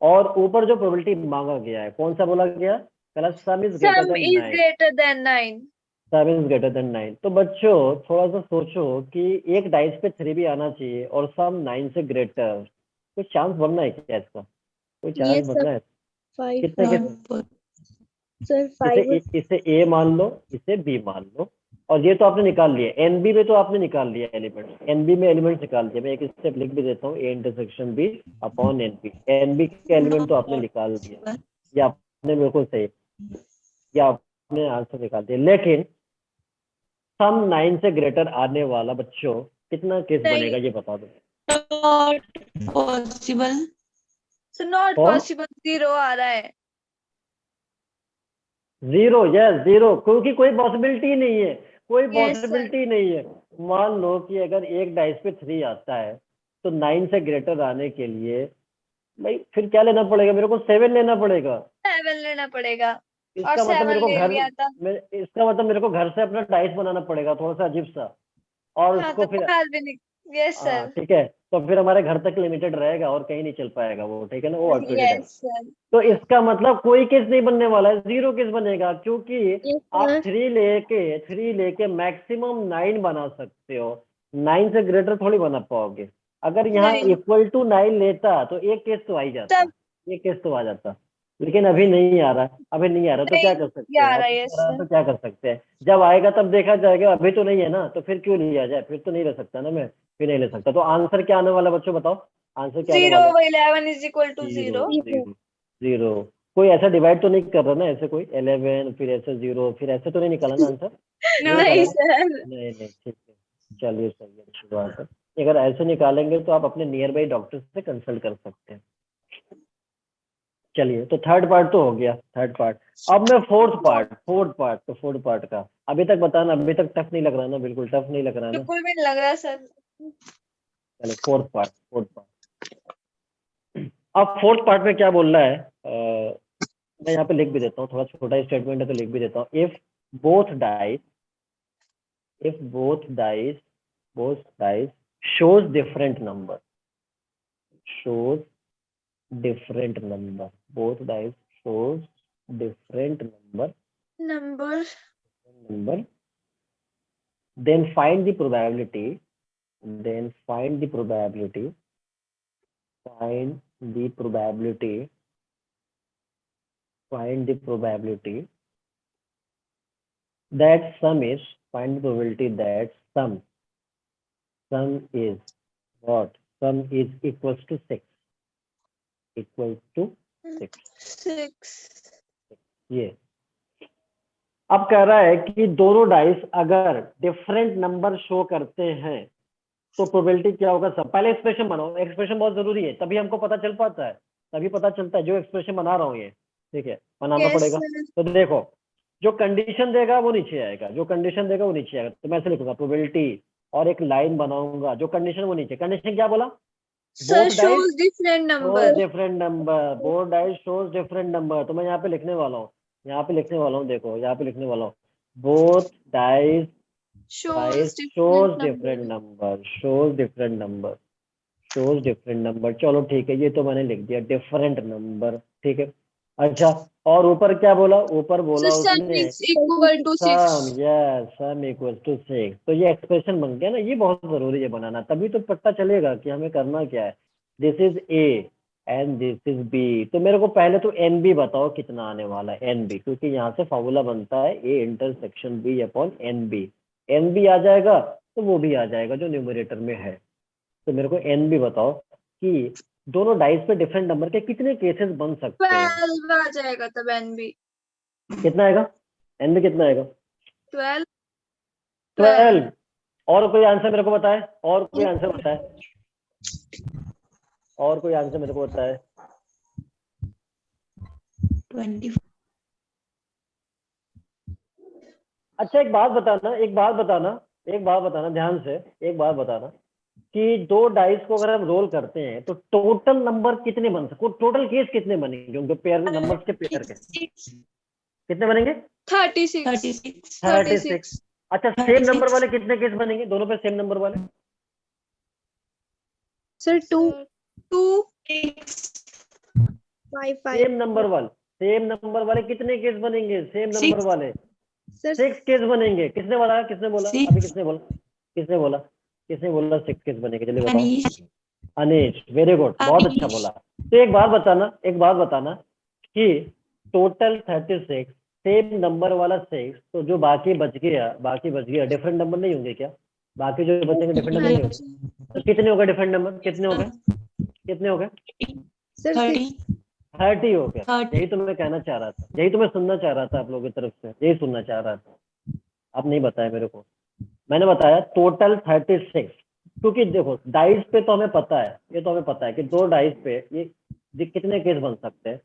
और ऊपर जो प्रोबेबिलिटी मांगा गया है कौन सा बोला गया? पहला sum is greater sum than is 9, greater than 9. 7 is greater than 9। तो बच्चों थोड़ा सा सोचो कि एक डाइस पे 3 भी आना चाहिए और सम 9 से ग्रेटर। कोई चांस बनना है क्या इसका? कोई चांस Yes, sir. बनना है? 5 कितने not के? 4. Sir, 5. इसे ए मान लो, इसे बी मान लो। और ये तो आपने निकाल लिया, एनबी में तो आपने निकाल लिया एलिमेंट, एनबी में एलिमेंट निकाल दिया। मैं एक स्टेप लिख भी देता हूँ, A intersection B upon N B. N B के एलिमेंट तो आपने निकाल दिया, ये आपने बिल्कुल सही, ये आपने आंसर निकाल दिया। लेकिन सम 9 से ग्रेटर आने वाला बच्चों कितना केस नहीं। बनेगा ये बता दो। Not possible. सो नॉट कौन? पॉसिबल, 0 आ रहा है। 0, यस 0, क्योंकि कोई पॉसिबिलिटी नहीं है, कोई Yes, sir. पॉसिबिलिटी नहीं है। मान लो कि अगर एक डाइस पे 3 आता है तो 9 से ग्रेटर आने के लिए भाई फिर क्या लेना पड़ेगा, मेरे को 7 लेना पड़ेगा। 7 लेना पड़ेगा, और इसका मतलब 7 मेरे को ले घर लिया था। इसका मतलब मेरे को घर से अपना डाइस बनाना पड़ेगा थोड़ा सा अजीब सा, और हाँ, उसको तो फिर बाहर भी नहीं। यस हाँ सर, ठीक है, तो फिर हमारे घर तक लिमिटेड रहेगा और कहीं नहीं चल पाएगा वो, ठीक है ना, वो ऑटोमेटेड है। Yes sir. तो इसका मतलब कोई केस नहीं बनने वाला है, 0 केस बनेगा, क्योंकि Yes, आप sir. 3 लेके मैक्सिमम 9 बना सकते हो, 9 से ग्रेटर थोड़ी बना पाओगे। अगर यहाँ नहीं। इक्वल टू 9 लेता तो एक केस तो आ ही जाता, तब एक केस तो आ जाता, लेकिन अभी नहीं आ रहा, अभी नहीं आ रहा, तो क्या नहीं कर सकते आ हैं, रहा अभी है। नहीं यस आ रहा सर, तो क्या कर सकते हैं, जब आएगा तब देखा जाएगा, अभी तो नहीं है ना, तो फिर क्यों लिया जाए, फिर तो नहीं ले सकता ना मैं, फिर नहीं ले सकता। तो आंसर क्या आने वाला बच्चों, बताओ आंसर क्या आने 0 वाला? 11 इज इक्वल टू 0। 0। कोई ऐसा डिवाइड तो नहीं कर रहा ना, ऐसे कोई 11 फिर ऐसे 0 फिर ऐसे तो नहीं निकाला ना आंसर? नहीं निकाला नहीं ना? सर, नहीं ठीक है, चलिए सही है, अच्छी बात है। अगर ऐसे निकालेंगे तो आप अपने नियर बाई डॉक्टर से कंसल्ट कर सकते हैं। चलिए, तो थर्ड पार्ट तो हो गया, थर्ड पार्ट। अब मैं फोर्थ पार्ट का अभी तक बताना, अभी तक टफ नहीं लग रहा ना, बिल्कुल टफ नहीं लग रहा ना? बिल्कुल भी नहीं लग रहा सर। चलो फोर्थ पार्ट। अब फोर्थ पार्ट में क्या बोल रहा है, मैं यहाँ पे लिख भी देता हूँ, थोड़ा छोटा स्टेटमेंट है तो लिख भी देता हूँ। If both dice shows different number, both dice shows different number number, then find the probability that sum is equals to 6, 6। ये अब कह रहा है कि दोनों डाइस अगर डिफरेंट नंबर शो करते हैं तो प्रोबेबिलिटी क्या होगा। सब पहले एक्सप्रेशन बनाओ, एक्सप्रेशन बहुत जरूरी है, तभी हमको पता चल पाता है, तभी पता चलता है जो एक्सप्रेशन बना रहा हूँ ये, ठीक है, बनाना यस पड़ेगा। सर, तो देखो, जो कंडीशन देगा वो नीचे आएगा, तो मैं ऐसे लिखूंगा प्रोबेबिलिटी और एक लाइन बनाऊंगा, जो कंडीशन वो नीचे, कंडीशन क्या बोला, sir both dice shows different number. both dice shows different number, तो मैं यहाँ पे लिखने वाला हूँ, देखो यहाँ पे लिखने वाला हूँ, both dice shows shows different different number, चलो ठीक है, ये तो मैंने लिख दिया डिफरेंट नंबर, ठीक है। अच्छा, और ऊपर क्या बोला, ऊपर बोला सम उसने is equal to 6। Sum equal to 6, तो ये एक्सप्रेशन बन गया ना, ये बहुत जरूरी है बनाना, तभी तो पता चलेगा कि हमें करना क्या है। This is A and this is B, तो मेरे को पहले तो एन बी बताओ कितना आने वाला है, एन बी, क्योंकि यहाँ से फॉर्मूला बनता है A intersection B upon N B, N B आ जाएगा तो वो भी आ जाएगा जो न्यूमरेटर में है। तो मेरे को एन बी बताओ कि दोनों डाइस पे डिफरेंट नंबर के कितने केसेस बन सकते हैं। 12 आ जाएगा तब एनबी। कितना आएगा, एन बी कितना आएगा? 12। और कोई आंसर मेरे को बताए, और कोई आंसर मेरे को बताए। 20। अच्छा, एक बात बताना ध्यान से, एक बात बताना कि दो डाइस को अगर हम रोल करते हैं तो टोटल नंबर कितने बन सकते, टोटल केस कितने बनेंगे उनके पेयर, नंबर्स के पेयर के कितने बनेंगे? 36। अच्छा, सेम नंबर वाले कितने केस बनेंगे, दोनों पे सेम नंबर वाले? Sir, 2, 5, 5. सेम नंबर वाले कितने केस बनेंगे, सेम नंबर Six. वाले Sir, 6 केस बनेंगे। किसने बोला Six. अभी किसने बोला 6 केस बनेंगे, जल्दी बताओ। Anish. अनीश, वेरी गुड, बहुत अच्छा बोला। तो एक बात बताना कि टोटल 36 सेम नंबर वाला 6, तो जो बाकी बच गया डिफरेंट नंबर नहीं होंगे क्या? बाकी जो बचेंगे डिफरेंट नंबर नहीं होंगे, तो कितने हो गए डिफरेंट नंबर, कितने हो गए? sir, 6. 30 हो गया। 30 यही तो मैं कहना चाह रहा था, यही तो मैं सुनना चाह रहा था आप लोगों की तरफ से, यही सुनना चाह रहा था। आप नहीं बताया मेरे को, मैंने बताया टोटल 36। क्योंकि देखो डाइस पे तो हमें पता है, ये तो हमें पता है कि 2 डाइस पे ये कितने केस बन सकते हैं।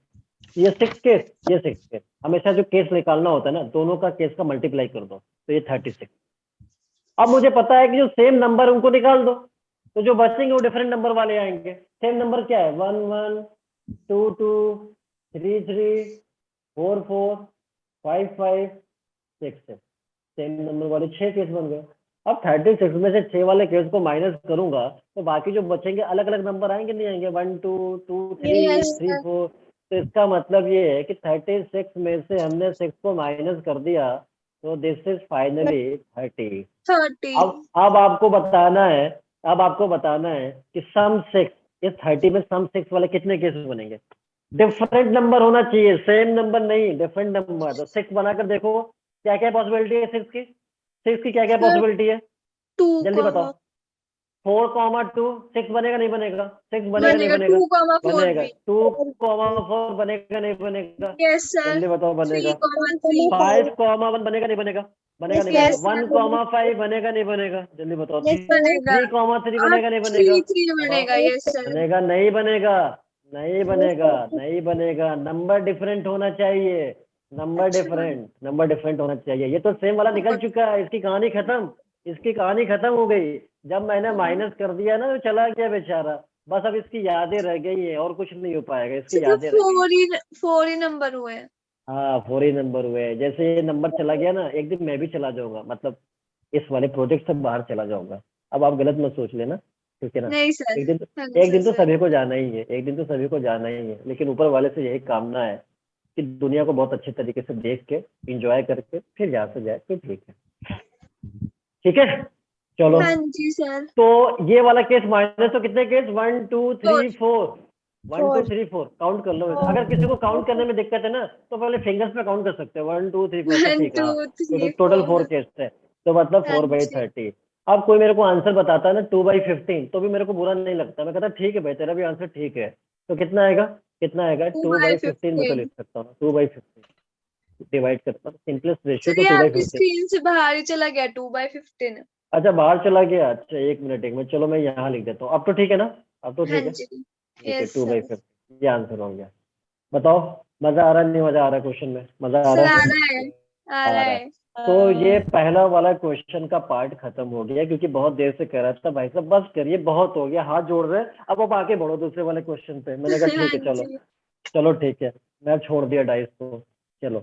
ये 6 केस, ये 6 केस। हमेशा जो केस निकालना होता है ना, दोनों का केस का मल्टीप्लाई कर दो तो ये 36। अब मुझे पता है कि जो सेम नंबर उनको निकाल दो, तो जो बचेंगे वो डिफरेंट नंबर वाले आएंगे। सेम नंबर क्या है? 1 1 2 2 3 3 4 4 5 5 6 6। सेम नंबर वाले 6 केस बन गए। अब 36 में से 6 वाले केस को माइनस करूंगा तो बाकी जो बचेंगे अलग अलग नंबर आएंगे, नहीं आएंगे? 1 2 2 3 Yes, 3 sir. 4। तो इसका मतलब ये है कि 36 में से हमने 6 को माइनस कर दिया, तो दिस इज फाइनली 30। 30. अब आपको बताना है, अब आपको बताना है कि सम 6, इस 30 में सम 6 वाले कितने केस बनेंगे? डिफरेंट नंबर होना चाहिए, सेम नंबर नहीं, डिफरेंट नंबर। तो 6 बनाकर देखो क्या क्या पॉसिबिलिटी है 6 की। 6 की क्या क्या Sir, पॉसिबिलिटी है? 2, जल्दी बताओ। 4, 2 6 बनेगा नहीं बनेगा? 6 बनेगा नहीं बनेगा बनेगा? 2, 4 बनेगा। भी. 2, 4 बनेगा नहीं बनेगा? Yes, sir. जल्दी बताओ बनेगा। 3, 3. 5, 1 बनेगा नहीं बनेगा? बनेगा नहीं Yes, बनेगा? sir. 1, 5 बनेगा नहीं बनेगा? जल्दी बताओ। बनेगा. 3, 3 और बनेगा नहीं बनेगा? 3, 3 बताओ। बनेगा. Yes, sir. बनेगा नहीं बनेगा? नहीं बनेगा, नहीं बनेगा। नंबर डिफरेंट होना चाहिए, नंबर डिफरेंट होना चाहिए। ये तो सेम वाला निकल चुका है, इसकी कहानी खत्म, इसकी कहानी खत्म हो गई। जब मैंने माइनस कर दिया ना तो चला गया बेचारा, बस अब इसकी यादें रह गई है और कुछ नहीं हो पाएगा, इसकी सिर्फ यादें रह गई। 4 ही नंबर हुए हैं. हाँ 4 ही नंबर हुए हैं। जैसे ये नंबर चला गया ना, एक दिन मैं भी चला जाऊंगा, मतलब इस वाले प्रोजेक्ट से बाहर चला जाऊंगा। अब आप गलत मत सोच लेना, ठीक है ना? नहीं सर. एक दिन तो हाँ, एक दिन तो सर. सभी को जाना ही है, एक दिन तो सभी को जाना ही है। लेकिन ऊपर वाले से यही कामना है कि दुनिया को बहुत अच्छे तरीके से देख के एंजॉय करके फिर जहाँ से जाए तो ठीक है। ठीक है चलो। हाँ जी सर. तो ये वाला केस माइनस, तो कितने केस? 1 2 3 4, 1 2 3 4 काउंट कर लो। अगर किसी को काउंट करने में दिक्कत है ना तो पहले फिंगर्स पे काउंट कर सकते हैं, 1 2 3 4। 1, ठीक है, 2, 3, टोटल 4 4. केस है, तो मतलब हाँ 4/30। अब कोई मेरे को आंसर बताता है ना 2/15, तो भी मेरे को बुरा नहीं लगता, मैं कहता ठीक है भाई तेरा भी आंसर ठीक है। तो कितना आएगा? कितना आएगा? 2/15 में तो लिख सकता हूँ, 2/15 डिवाइड करता हूँ, सिंपलेस्ट रेशियो सर तो ये आपकी 2/15। स्क्रीन से बाहर ही चला गया. 2/15. अच्छा बाहर चला गया, अच्छा एक मिनट चलो मैं यहाँ लिख देता हूँ। अब तो ठीक है ना? अब तो हाँ ठीक है, जी. ठीक है। Yes sir. 2/15 ये आंसर हो गया। बताओ मजा आ रहा है नहीं मजा आ रहा है? क्वेश्चन में मजा आ सर रहा आ है? रहा है. आ आ रहा रहा है। है. तो ये पहला वाला क्वेश्चन का पार्ट खत्म हो गया, क्योंकि बहुत देर से कह रहा था भाई साहब बस करिए, बहुत हो गया, हाथ जोड़ रहे हैं। अब आगे बढ़ो दूसरे वाले क्वेश्चन पे। मैंने कहा ठीक है हाँ चलो, जी. चलो ठीक है, मैं छोड़ दिया डाइस को। चलो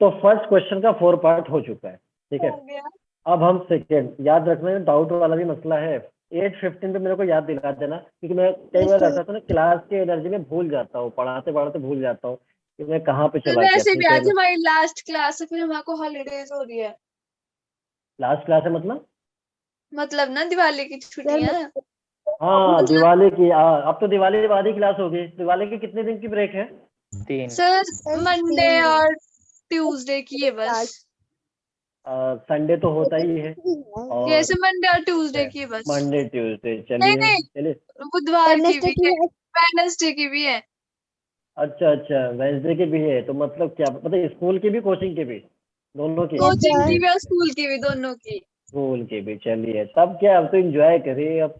तो फर्स्ट क्वेश्चन का 4 पार्ट हो चुका है, ठीक है। हो गया. अब हम सेकेंड, याद रखना है डाउट वाला भी मसला है। 8:15 पे मेरे को याद दिला देना, क्योंकि मैं कई बार ऐसा था ना क्लास के एनर्जी में भूल जाता हूँ, पढ़ाते पढ़ाते भूल जाता हूँ कि मैं कहाँ पे सर चला गया। वैसे भी ठीक है आज ना? हमारी लास्ट क्लास है, फिर हमारे हॉलीडेज हो रही है. लास्ट क्लास है मतलब ना दिवाली की छुट्टियां. हाँ दिवाली की। अब तो दिवाली के बाद ही क्लास होगी। दिवाली की कितने दिन की ब्रेक है? 3। सर मंडे और ट्यूसडे की है बस. संडे तो होता ही है, और कैसे मंडे और ट्यूसडे की है बस. Monday Tuesday. नहीं चलिए नहीं, चलिए। बुधवार की भी है, वेडनेसडे की भी है. अच्छा अच्छा, वेंसडे की भी है, तो मतलब क्या, मतलब स्कूल की भी कोचिंग की भी, दोनों की? कोचिंग की भी और स्कूल की भी, दोनों की. स्कूल की भी। चलिए तब क्या, अब तो एंजॉय करिए। अब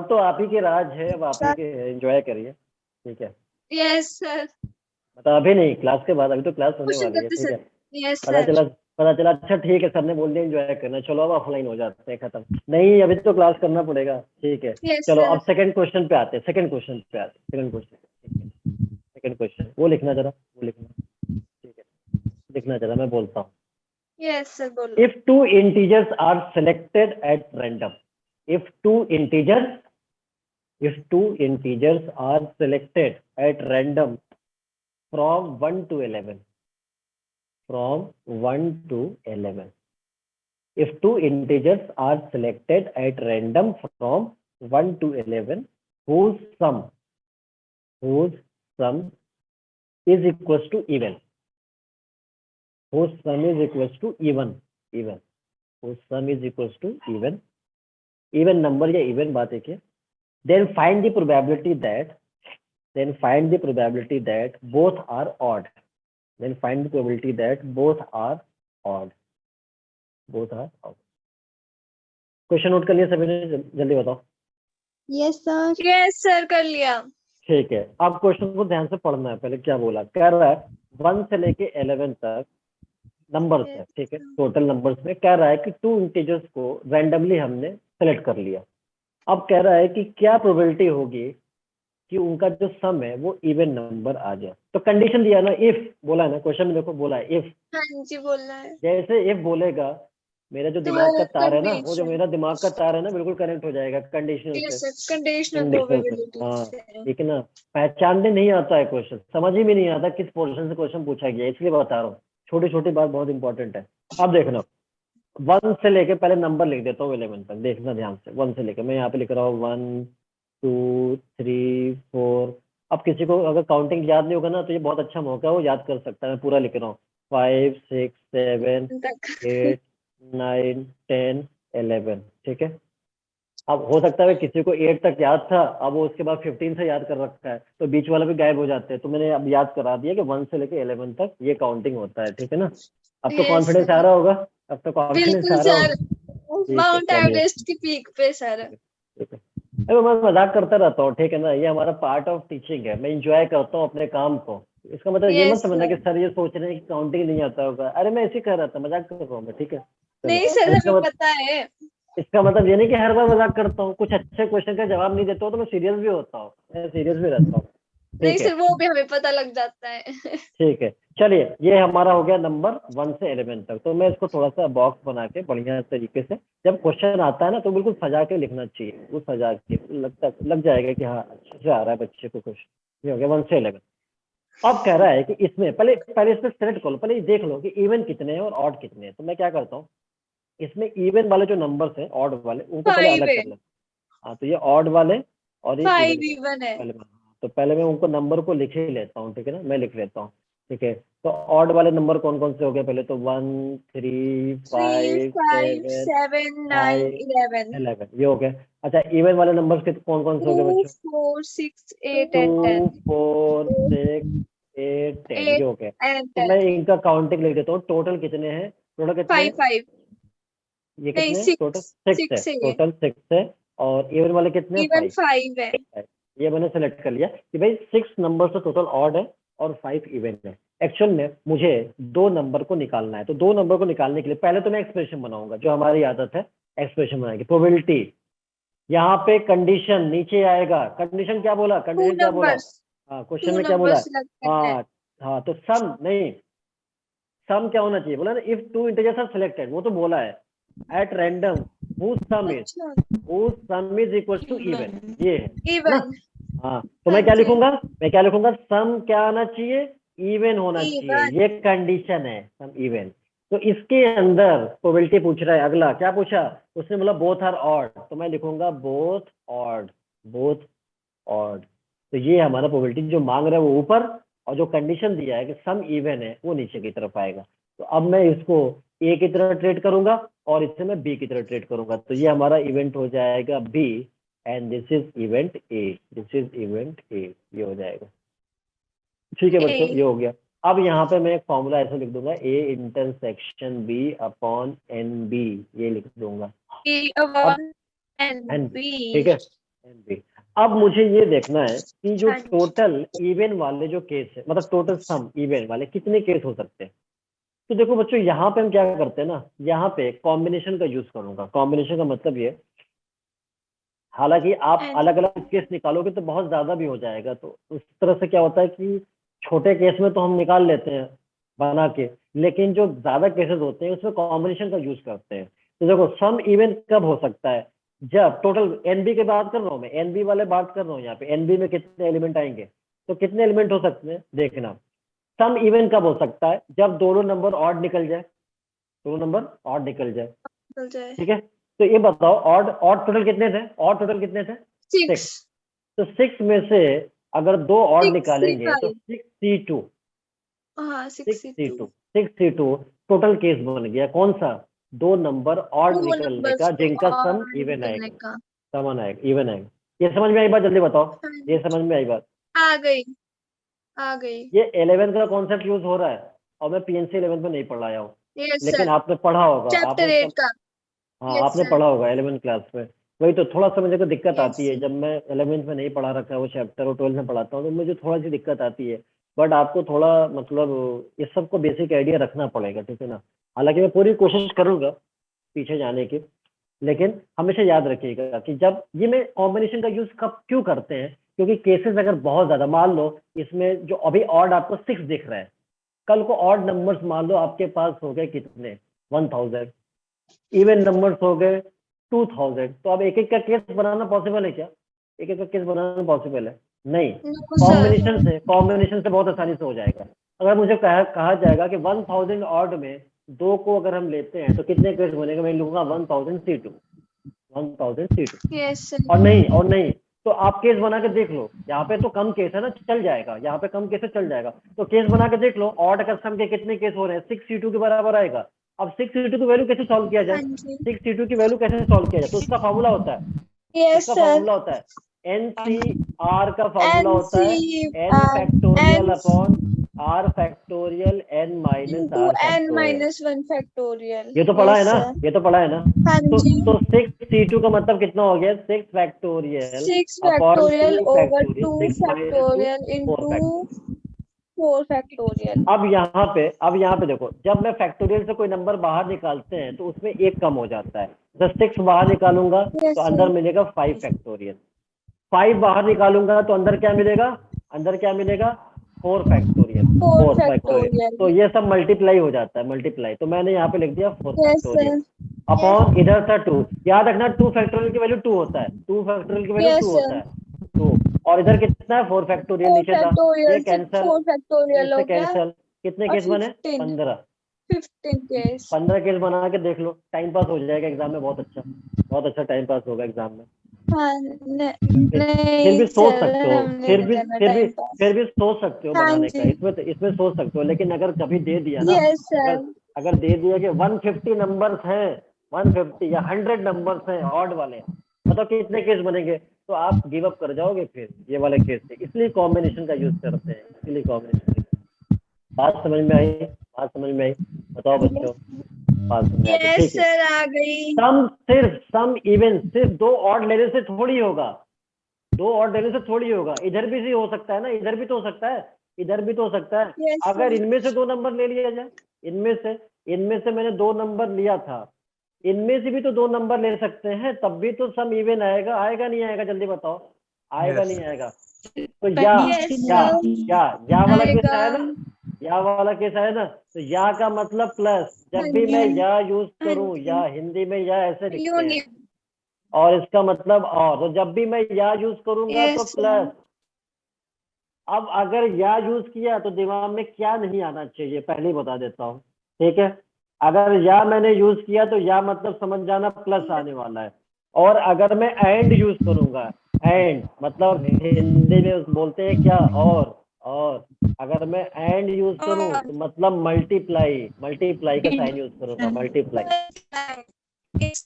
तो आप ही के राज है, अब आप ही के एंजॉय करिए, ठीक है। Yes sir. मतलब अभी नहीं, क्लास के बाद, अभी तो क्लास होने क्वेश्चन वाली है, करते ठीक सर. है। यस पता सर. चला पता चला, अच्छा ठीक है सर ने बोल दिया एंजॉय करना, चलो अब ऑफलाइन हो जाते हैं, खत्म। नहीं अभी तो क्लास करना पड़ेगा, ठीक है। यस चलो सर. अब सेकंड क्वेश्चन पे आते हैं, सेकंड क्वेश्चन, ठीक है। सेकंड क्वेश्चन वो लिखना जरा, वो लिखना, ठीक है, लिखना जरा, मैं बोलता हूँ। यस सर बोलो. If two integers are selected at random, if two integers are selected at random from 1 to 11, if two integers are selected at random from 1 to 11, whose sum is equals to even, whose sum is equals to even, whose sum is equals to even number या even बात है क्या? Then find the probability that then find the probability that both are odd. Then find the probability that both are odd. Both are odd. Question note कर लिया सभी ने? जल्दी बताओ। Yes, sir. यस सर, कर लिया। ठीक है, अब क्वेश्चन को ध्यान से पढ़ना है। पहले क्या बोला, कह रहा है 1 से लेके 11 तक नंबर्स है, ठीक है, टोटल नंबर्स में कह रहा है कि 2 इंटीजर्स को रैंडमली हमने सेलेक्ट कर लिया। अब कह रहा है कि क्या प्रोबेबिलिटी होगी कि उनका जो सम है वो इवन नंबर आ जाए। तो कंडीशन दिया ना, इफ बोला है ना, क्वेश्चन में देखो बोला है इफ। हाँ जी, बोलना है। जैसे इफ बोलेगा, मेरा जो तो दिमाग का तार है ना, वो जो condition। मेरा दिमाग का तार है ना, बिल्कुल कनेक्ट हो जाएगा कंडीशनल यस से। सर, कंडीशनल कंडीशनल से, प्रोबेबिलिटी हाँ, से। ठीक है ना। पहचानने नहीं आता है क्वेश्चन, समझ ही में नहीं आता किस पोर्शन से क्वेश्चन पूछा गया, इसलिए बता रहा हूँ। छोटी छोटी बात बहुत इंपॉर्टेंट है। अब देखना, 1 से लेके पहले नंबर लिख देता हूँ 11 तक, देखना ध्यान से। 1 से लेके मैं यहाँ पे लिख रहा हूँ 1 2 3 4। अब किसी को अगर काउंटिंग याद नहीं होगा ना, तो ये बहुत अच्छा मौका है, वो याद कर सकता है। मैं पूरा लिख रहा हूँ 5 6 7 तक। 8 9 10 11, ठीक है। अब हो सकता है किसी को 8 तक याद था, अब वो उसके बाद 15 से याद कर रखा है, तो बीच वाला भी गायब हो जाते हैं। तो मैंने अब याद करा दिया कि 1 से लेके 11 तक ये काउंटिंग होता है, ठीक है ना। अब तो Yes, कॉन्फिडेंस आ sir। रहा होगा, अब तो कॉन्फिडेंस बिल्कुल आ रहा सर, होगा। ठीक है, माउंट चलिए, एवरेस्ट की पीक पे सर। ठीक है। अरे मैं मजाक करता रहता हूँ, ठीक है ना, ये हमारा पार्ट ऑफ टीचिंग है, मैं इंजॉय करता हूँ अपने काम को। इसका मतलब ये मत यस समझना कि सर। सर ये सोच रहे हैं कि काउंटिंग नहीं आता होगा। अरे मैं ऐसे ही कर रहा था, मजाक कर रहा हूँ मैं, ठीक है। नहीं चलो, सर, अब हमें पता है। इसका मतलब ये नहीं कि हर बार मजाक करता हूँ। कुछ अच्छे क्वेश्चन का जवाब नहीं देता हूँ तो मैं सीरियस भी होता हूँ, मैं सीरियस भी रहता हूँ, नहीं ठीक है। सर, वो भी हमें पता लग जाता है। ठीक है, चलिए, ये हमारा हो गया नंबर 1 से 11 तक। तो मैं इसको थोड़ा सा बॉक्स बना के बढ़िया तरीके से, जब क्वेश्चन आता है ना तो बिल्कुल सजा के लिखना चाहिए, वो सजा के लग जाएगा कि हाँ अच्छे से आ रहा है बच्चे को क्वेश्चन। ये हो गया 1 से 11। अब कह रहा है कि इसमें पहले इसमें सेलेक्ट कर लो, पहले देख लो कि इवन कितने हैं और ऑड कितने हैं। तो मैं क्या करता हूँ, इसमें इवन वाले जो नंबर्स हैं, ऑड वाले, उनको पहले 5 अलग है। कर लेता हूँ। हाँ, तो ये ऑड वाले और ये 5 इवन वाले इवन है। पहले मैं उनको नंबर को लिख ही लेता हूँ, ठीक है ना, मैं लिख लेता हूँ, ठीक है। तो ऑड वाले नंबर कौन कौन से हो गए, पहले तो 1 3 3 5 5 7 7 9 5 11 11, ये हो गए। अच्छा, इवन वाले नंबर्स के कौन कौन से हो गए 2 बच्चों? 4 6 8 2 and 10 4 6 8 10, ये 8 हो गए। and तो 10। मैं इनका काउंटिंग लिख देता हूँ, टोटल कितने हैं, टोटल कितने 5 हैं? 5 ये नहीं, कितने हैं टोटल? 6 6 है, 6 है ये। टोटल 6 है। और इवन वाले कितने हैं? इवन 5 5 है। है। ये मैंने सेलेक्ट कर लिया कि भाई 6 नंबर से टोटल ऑड है और 5 इवन है। एक्चुअल में मुझे 2 नंबर को निकालना है, तो 2 नंबर को निकालने के लिए पहले तो मैं एक्सप्रेशन बनाऊंगा, जो हमारी आदत है एक्सप्रेशन बनाएंगे। प्रोबेबिलिटी, यहाँ पे कंडीशन नीचे आएगा। कंडीशन क्या बोला, 2 कंडीशन क्या बोला? नंबर्स हाँ, क्वेश्चन 2 में क्या बोला? नंबर्स सिलेक्ट करना है। हाँ हाँ, तो सम नहीं, सम क्या होना चाहिए बोला ना, इफ 2 इंटीजर्स आर सिलेक्टेड, वो तो बोला है at random whose sum is equals to even, ये है ना। इवन। हाँ, तो हाँ मैं क्या जी। लिखूंगा, सम क्या आना चाहिए, इवन होना चाहिए, इवन। ये कंडीशन है, सम इवन। तो इसके अंदर प्रोबेबिलिटी पूछ रहा है, अगला क्या पूछा उसने, बोला बोथ आर ऑड, तो मैं लिखूंगा बोथ ऑड, बोथ ऑड। तो ये हमारा प्रोबेबिलिटी जो मांग रहा है वो ऊपर, और जो कंडीशन दिया है कि सम इवन है वो नीचे की तरफ आएगा। तो अब मैं इसको ए की तरह ट्रीट करूंगा और इसे मैं बी की तरह ट्रीट करूंगा। तो ये हमारा इवेंट हो जाएगा B and this is event A, this is event A, ये हो जाएगा। ठीक है बच्चों, ये हो गया। अब यहाँ पे मैं एक फॉर्मूला ऐसे लिख दूंगा, A intersection B upon N B, ये लिख दूंगा। अब एन, ठीक है, एन बी। अब मुझे ये देखना है कि जो हाँ जी। टोटल इवन वाले जो केस है, मतलब टोटल सम इवन वाले कितने केस हो सकते हैं। तो देखो बच्चों, यहाँ पे हम क्या करते हैं ना, यहाँ पे कॉम्बिनेशन का यूज करूंगा। कॉम्बिनेशन का मतलब ये, हालांकि आप अलग अलग केस निकालोगे तो बहुत ज्यादा भी हो जाएगा, तो उस तरह से क्या होता है कि छोटे केस में तो हम निकाल लेते हैं बना के, लेकिन जो ज्यादा केसेस होते हैं उसमें कॉम्बिनेशन का यूज करते हैं। तो देखो, सम इवन कब हो सकता है, जब टोटल एनबी की बात कर रहा हूँ मैं, एनबी वाले बात कर रहा हूँ। यहाँ पे एनबी में कितने एलिमेंट आएंगे, तो कितने एलिमेंट हो सकते हैं देखना। सम इवन कब हो सकता है, जब दोनों नंबर ऑड निकल जाए, दोनों नंबर ऑड निकल जाए, ठीक है। तो ये बताओ, ऑड ऑड टोटल कितने थे, ऑड टोटल कितने थे? 6। तो 6 में से अगर 2 ऑड निकालेंगे तो 6C2, हाँ 6C2 टोटल केस बन गया। कौन सा? 2 नंबर ऑड निकलने का, जिनका सम इवन आएगा, समान आएगा, इवन आएगा। ये समझ में आई बात, जल्दी बताओ, ये समझ में आई बात? आ गई आ गई। ये 11 का कॉन्सेप्ट यूज हो रहा है और मैं PNC 11 में नहीं पढ़ाया हूँ, यस लेकिन सर, आपने पढ़ा होगा, चैप्टर आपने 8 का। हाँ यस आपने सर। पढ़ा होगा 11 क्लास में। वही तो थोड़ा सा मुझे को दिक्कत Yes. आती है, जब मैं 11th में नहीं पढ़ा रखा है वो चैप्टर और 12th में पढ़ाता हूँ तो मुझे थोड़ा सी दिक्कत आती है। बट आपको थोड़ा मतलब इस सब को बेसिक आइडिया रखना पड़ेगा, ठीक है ना। हालांकि मैं पूरी कोशिश करूंगा पीछे जाने की, लेकिन हमेशा याद रखिएगा कि जब ये मैं कॉम्बिनेशन का यूज कब क्यों करते हैं, क्योंकि केसेस अगर बहुत ज्यादा, मान लो इसमें जो अभी ऑड आपको 6 दिख रहा है, कल को ऑड नंबर्स मान लो आपके पास हो गए कितने 1000, इवन नंबर्स हो गए 2000, तो अब एक एक का केस बनाना पॉसिबल है क्या? एक एक का केस बनाना पॉसिबल है? नहीं। No sir. कॉम्बिनेशन से बहुत आसानी से हो जाएगा। अगर मुझे कहा जाएगा कि 1000 ऑड में 2 को अगर हम लेते हैं तो कितने केस बनेगा, मैं लूंगा 1000 C2। Yes sir. और नहीं तो आप केस बना के देख लो, यहाँ पे तो कम केस है ना, चल जाएगा, यहाँ पे कम केस है चल जाएगा, तो केस बना के देख लो ऑड कस्टम के कितने केस हो रहे हैं, 6C2 के बराबर आएगा। अब 6C2 की वैल्यू कैसे सॉल्व किया जाए, हाँ जी। 6C2 की वैल्यू कैसे सॉल्व किया जाए, तो उसका फॉर्मूला होता है, Yes उसका sir. फॉर्मूला होता है NCR का फॉर्मूला होता है n NC factorial upon R factorial n minus into R n factorial. minus 1 factorial. ये तो पढ़ा है Yes ना, sir. ये तो पढ़ा है ना। हाँ तो जी। 6C2 का मतलब कितना हो गया, 6 factorial 6 upon 2 factorial over 2 factorial, 6 minus 2 factorial 4 into factorial. 4 factorial. अब यहाँ पे देखो, जब मैं फैक्टोरियल से कोई नंबर बाहर निकालते हैं तो उसमें एक कम हो जाता है। जब 6 बाहर निकालूंगा Yes तो sir. अंदर मिलेगा 5 फैक्टोरियल, 5 बाहर निकालूंगा तो अंदर क्या मिलेगा, 4 फैक्टोरियल, 4 4 फैक्टोरियल। factorial. तो ये सब मल्टीप्लाई हो जाता है, मल्टीप्लाई, तो मैंने यहाँ पे लिख दिया 4 Yes sir. फैक्टोरियल अपॉन इधर था 2। याद रखना 2 फैक्टोरियल की वैल्यू 2 होता है, 2 फैक्टोरियल की वैल्यू Yes 2 sir. होता है, 2। और इधर कितना है 4 फैक्टोरियल 4 नीचे था, ये factorial से कैंसल, 4 factorial इससे हो गया कैंसल, कितने और केस बने, 15 15 केस। 15 केस बना के देख लो, टाइम पास हो जाएगा एग्जाम में, बहुत अच्छा टाइम पास होगा एग्जाम में। हाँ फिर नहीं भी सोच सर, सकते हो, हम नहीं करना टाइम पास। फिर भी सोच सकते हो हाँ बनाने का, जी। इसमें सोच सकते हो, लेकिन अगर कभी दे दिया ना, यस सर। अगर दे दिया कि 150 नंबर्स हैं, 150 या 100 नंबर्स हैं ऑड वाले, मतलब कितने केस बनेंगे, तो आप गिव अप कर जाओगे फिर ये वाले केस से। इसलिए कॉम्बिनेशन का यूज करते हैं, इसलिए कॉम्बिनेशन। बात समझ में आई? बताओ बच्चों, बात समझ में आई? यस ठीक है। सर, आ गई। सम इवन सिर्फ 2 ऑड लेने से थोड़ी होगा, 2 ऑड लेने से थोड़ी होगा, इधर भी हो सकता है ना, इधर भी तो हो सकता है, इधर भी तो हो सकता है। Yes, अगर sir. इनमें से 2 नंबर ले लिया जाए, इनमें से मैंने 2 नंबर लिया था, इनमें से भी तो 2 नंबर ले सकते हैं, तब भी तो सम इवन आएगा नहीं आएगा, जल्दी बताओ, आएगा नहीं आएगा? तो या वाला केस आएगा। है ना, या वाला केस है ना, तो या का मतलब प्लस, जब भी मैं या यूज करूं, या हिंदी में या ऐसे लिखते हैं, और इसका मतलब और, तो जब भी मैं या यूज करूंगा तो Yes, प्लस। अब अगर या यूज किया तो दिमाग में क्या नहीं आना चाहिए, पहले ही बता देता हूँ, ठीक है। अगर या मैंने यूज किया तो या मतलब समझ जाना प्लस आने वाला है। और अगर मैं एंड यूज करूंगा, एंड मतलब हिंदी में बोलते हैं क्या, और अगर मैं एंड यूज करूं तो मतलब मल्टीप्लाई का साइन यूज करूंगा, मल्टीप्लाई।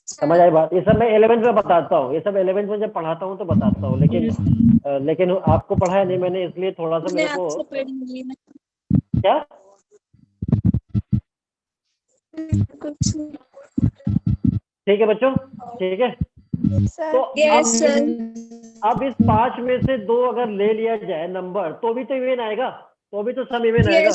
समझ आई बात? ये सब मैं 11th में बताता हूँ, ये सब 11th में जब पढ़ाता हूँ तो बताता हूँ, लेकिन आपको पढ़ाया नहीं मैंने, इसलिए थोड़ा सा मेरे को क्या, ठीक है बच्चों, ठीक है। तो अब इस 5 में से 2 अगर ले लिया जाए नंबर, तो भी तो इवन आएगा, तो भी तो सम इवन आएगा,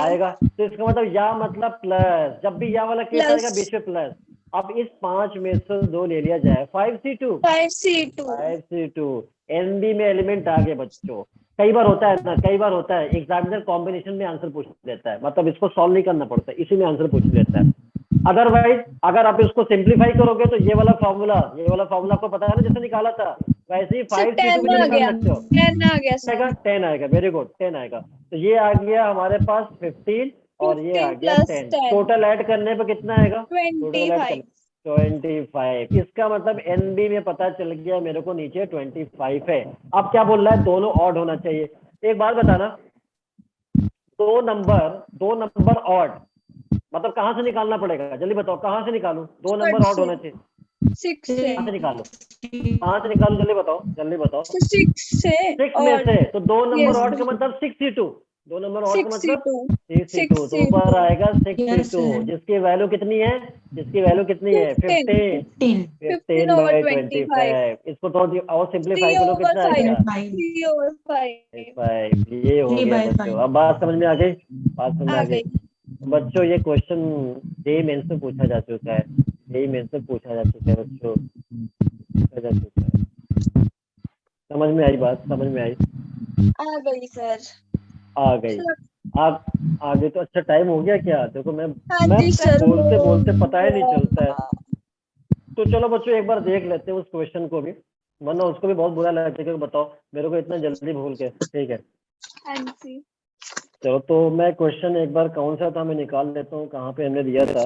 आएगा। तो इसका मतलब या मतलब प्लस, जब भी या वाला केस आएगा बीच में प्लस। अब इस 5 में से 2 ले लिया जाए, 5C2 NB में एलिमेंट आ गए बच्चों। कई बार होता है ना, एग्जामिनर कॉम्बिनेशन में आंसर पूछ लेता है, मतलब इसको सॉल्व नहीं करना पड़ता, इसी में आंसर पूछ लेता है। अदरवाइज अगर आप इसको सिंप्लीफाई करोगे तो ये वाला फॉर्मूला आपको पता है ना, जैसे निकाला था वैसे ही 5C2 भी निकाल सकते हो। 10 आएगा, वेरी गुड, 10 आएगा। तो ये आ गया हमारे पास 15 और ये आ गया 10। टोटल ऐड करने पे कितना आएगा, 25। इसका मतलब NB में पता चल गया मेरे को, नीचे 25 है। अब क्या बोल रहा है, दोनों ऑड होना चाहिए। एक बात बताना, 2 नंबर ऑड मतलब कहां से निकालना पड़ेगा, जल्दी बताओ, कहां से निकालूं? 2 नंबर ऑड होना चाहिए, 6 से। 5 निकालो, 5 निकालो, जल्दी बताओ, जल्दी बताओ। तो 6 से 6 में और से तो 2 नंबर yes, और का मतलब 62, 2 नंबर और का मतलब 62 62, तो ऊपर आएगा 62, sir. जिसकी वैल्यू कितनी है, जिसकी वैल्यू कितनी है 15 10. 15 over बाई 25 25। इसको थोड़ा और 3 सिंप्लीफाई करो, over कितना 5 आएगा 5. 3 over 5 5। ये हो 3 गया by बच्चों, 5. अब बात समझ में आ गई, बात समझ में आ आ गई। गई। बच्चों ये क्वेश्चन जेईई मेंस में पूछा जा चुका है, जेईई मेंस में पूछा जा चुका है बच्चों, पूछा जा चुका है। समझ में आई बात, समझ में आई, आ गई सर। आ गई। आप आगे तो अच्छा टाइम हो गया क्या, देखो मैं हाँ जी सर, बोलते हो बोलते पता ही नहीं चलता है। गया। तो चलो बच्चों एक बार देख लेते हैं उस क्वेश्चन को भी, वरना उसको भी बहुत बुरा लगता है कि बताओ मेरे को इतना जल्दी भूल के। ठीक है, हाँ जी। चलो तो मैं क्वेश्चन एक बार कौन सा था मैं निकाल लेता हूँ, कहाँ पे हमने दिया था,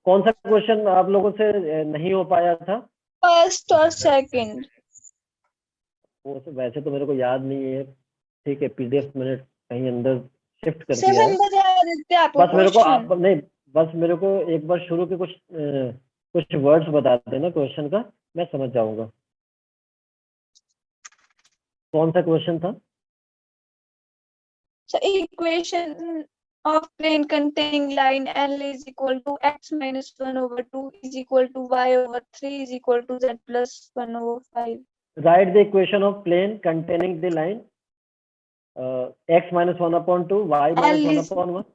कौन सा क्वेश्चन आप लोगों से नहीं हो पाया था। फर्स्ट और सेकंड। वो तो वैसे तो मेरे को याद नहीं है, ठीक है, पीडीएफ मैंने कहीं अंदर शिफ्ट कर सर दिया है। हम बता देते हैं आपको बस मेरे को क्वेश्चन। नहीं, बस मेरे को एक बार शुरू के कुछ वर्ड्स बता देना क्वेश्चन का, मैं समझ जाऊंगा। कौन सा क्वेश्चन था। So equation of plane containing line L is equal to x minus 1 over 2 is equal to y over 3 is equal to z plus 1 over 5. Write the equation of plane containing the line x minus 1 upon 2, y minus L 1 is upon 1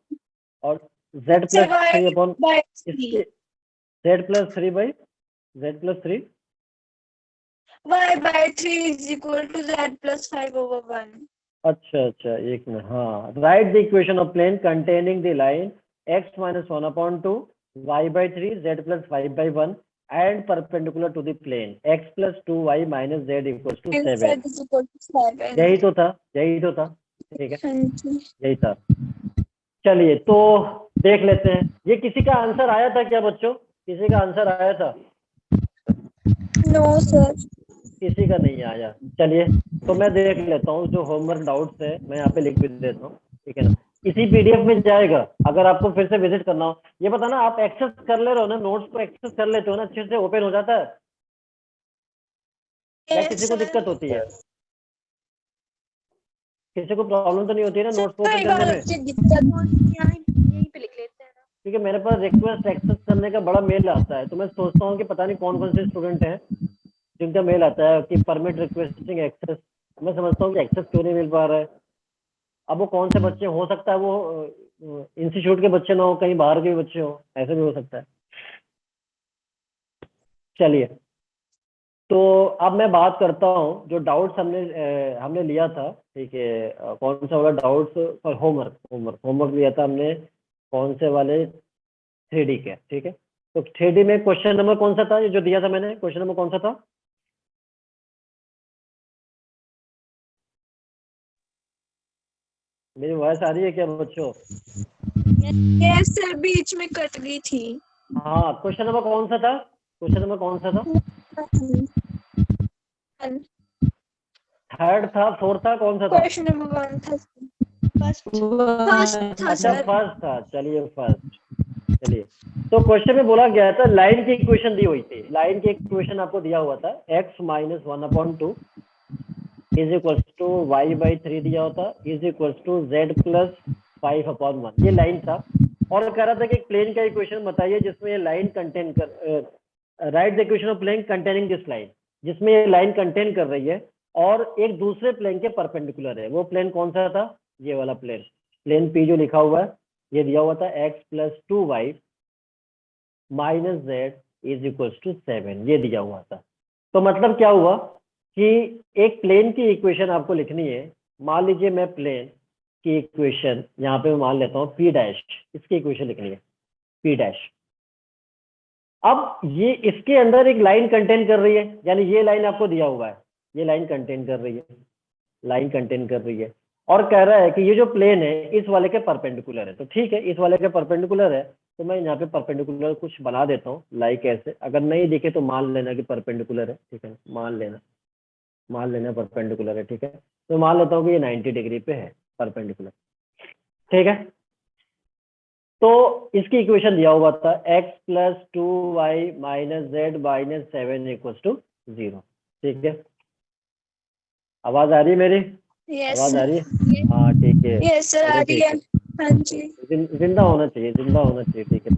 और z say plus 3 y upon by इसके 3. z plus 3 by z plus 3। Y by 3 is equal to z plus 5 over 1. अच्छा अच्छा, एक मिनट, हाँ, write the equation of plane containing the line x minus 1 upon 2, y by 3, z plus 5 by 1 and perpendicular to the plane x plus 2y minus z equals to And 7। z is equal to 7. यही तो था, यही तो था, ठीक है, हाँ जी। यही था। चलिए तो देख लेते हैं, ये किसी का आंसर आया था क्या बच्चों, किसी का आंसर आया था, No sir. किसी का नहीं आया। चलिए तो मैं देख लेता हूँ, जो होमवर्क डाउट्स है मैं यहाँ पे लिख भी देता हूँ, ठीक है ना, इसी पीडीएफ में जाएगा। अगर आपको फिर से विजिट करना हो, ये बताना आप एक्सेस कर ले रहे हो ना, नोट्स को एक्सेस कर लेते हो ना, अच्छे से ओपन हो जाता है या Yes किसी को sir. दिक्कत होती है, किसी को प्रॉब्लम तो नहीं होती है ना नोट्स को सर ओपन एक करने बार में। अच्छी दिक्कत यहीं पे लिख लेते हैं ना। ठीक है, मेरे पास रिक्वेस्ट एक्सेस करने का बड़ा मेल आता है, तो मैं सोचता हूँ कि पता नहीं कौन कौन से स्टूडेंट हैं जिनका मेल आता है कि परमिट रिक्वेस्टिंग एक्सेस। मैं समझता हूँ कि एक्सेस क्यों नहीं मिल पा रहा है। अब वो कौन से बच्चे, हो सकता है वो इंस्टीट्यूट के बच्चे ना हो, कहीं बाहर के बच्चे हो, ऐसे भी हो सकता है। चलिए तो अब मैं बात करता हूँ जो डाउट्स हमने लिया था, ठीक है, कौन सा वाला डाउट्स और होमवर्क लिया था हमने, कौन से वाले 3D के, ठीक है। तो 3D में क्वेश्चन नंबर कौन सा था, ये जो दिया था मैंने, क्वेश्चन नंबर कौन सा था। मेरी वॉइस आ रही है क्या बच्चों। यस सर, बीच में कट गई थी। हाँ, क्वेश्चन नंबर कौन सा था, क्वेश्चन नंबर कौन सा था, थर्ड था, फोर्थ था, कौन सा था। क्वेश्चन नंबर 1 था। फर्स्ट था अच्छा सर। फर्स्ट था, चलिए फर्स्ट। चलिए तो क्वेश्चन में बोला गया था, लाइन की इक्वेशन दी हुई थी, लाइन की इक्वेशन आपको दिया हुआ था, x minus 1 upon 2 is equals to y by 3 दिया होता, is equals to z plus 5 upon 1, ये लाइन था। और कह रहा था कि एक प्लेन का इक्वेशन बताइए जिसमें ये लाइन कंटेन कर, write the equation of plane containing this line, जिसमें ये लाइन कंटेन कर रही है और एक दूसरे प्लेन के परपेंडिकुलर है। वो प्लेन कौन सा था, ये वाला प्लेन, प्लेन P जो लिखा हुआ है, ये दिया हुआ था x plus 2y minus z is equals to 7, ये दिया हुआ था। तो मतलब क्या हुआ कि एक प्लेन की इक्वेशन आपको लिखनी है। मान लीजिए मैं प्लेन की इक्वेशन यहाँ पे मान लेता हूँ P डैश, इसकी इक्वेशन लिखनी है P डैश। अब ये इसके अंदर एक लाइन कंटेन कर रही है, यानी ये लाइन आपको दिया हुआ है, ये लाइन कंटेन कर रही है, लाइन कंटेन कर रही है, और कह रहा है कि ये जो प्लेन है इस वाले के परपेंडिकुलर है। तो ठीक है, इस वाले के परपेंडिकुलर है, तो मैं यहाँ पे परपेंडिकुलर कुछ बना देता हूँ, लाइक ऐसे। अगर नहीं दिखे तो मान लेना कि परपेंडिकुलर है, ठीक है, मान लेना परपेंडिकुलर है, ठीक है। तो मान लेता हूँ कि ये 90 डिग्री पे है परपेंडिकुलर, ठीक है। तो इसकी इक्वेशन दिया हुआ था x plus 2y minus z minus 7 equal to 0। ठीक है, आवाज आ रही है मेरी? यस आवाज आ रही है? हाँ ठीक है, यस सर, आ चलो रही ठीक है। है। हाँ जी, जिंदा होना चाहिए, जिंदा होना चाहिए। ठीक है,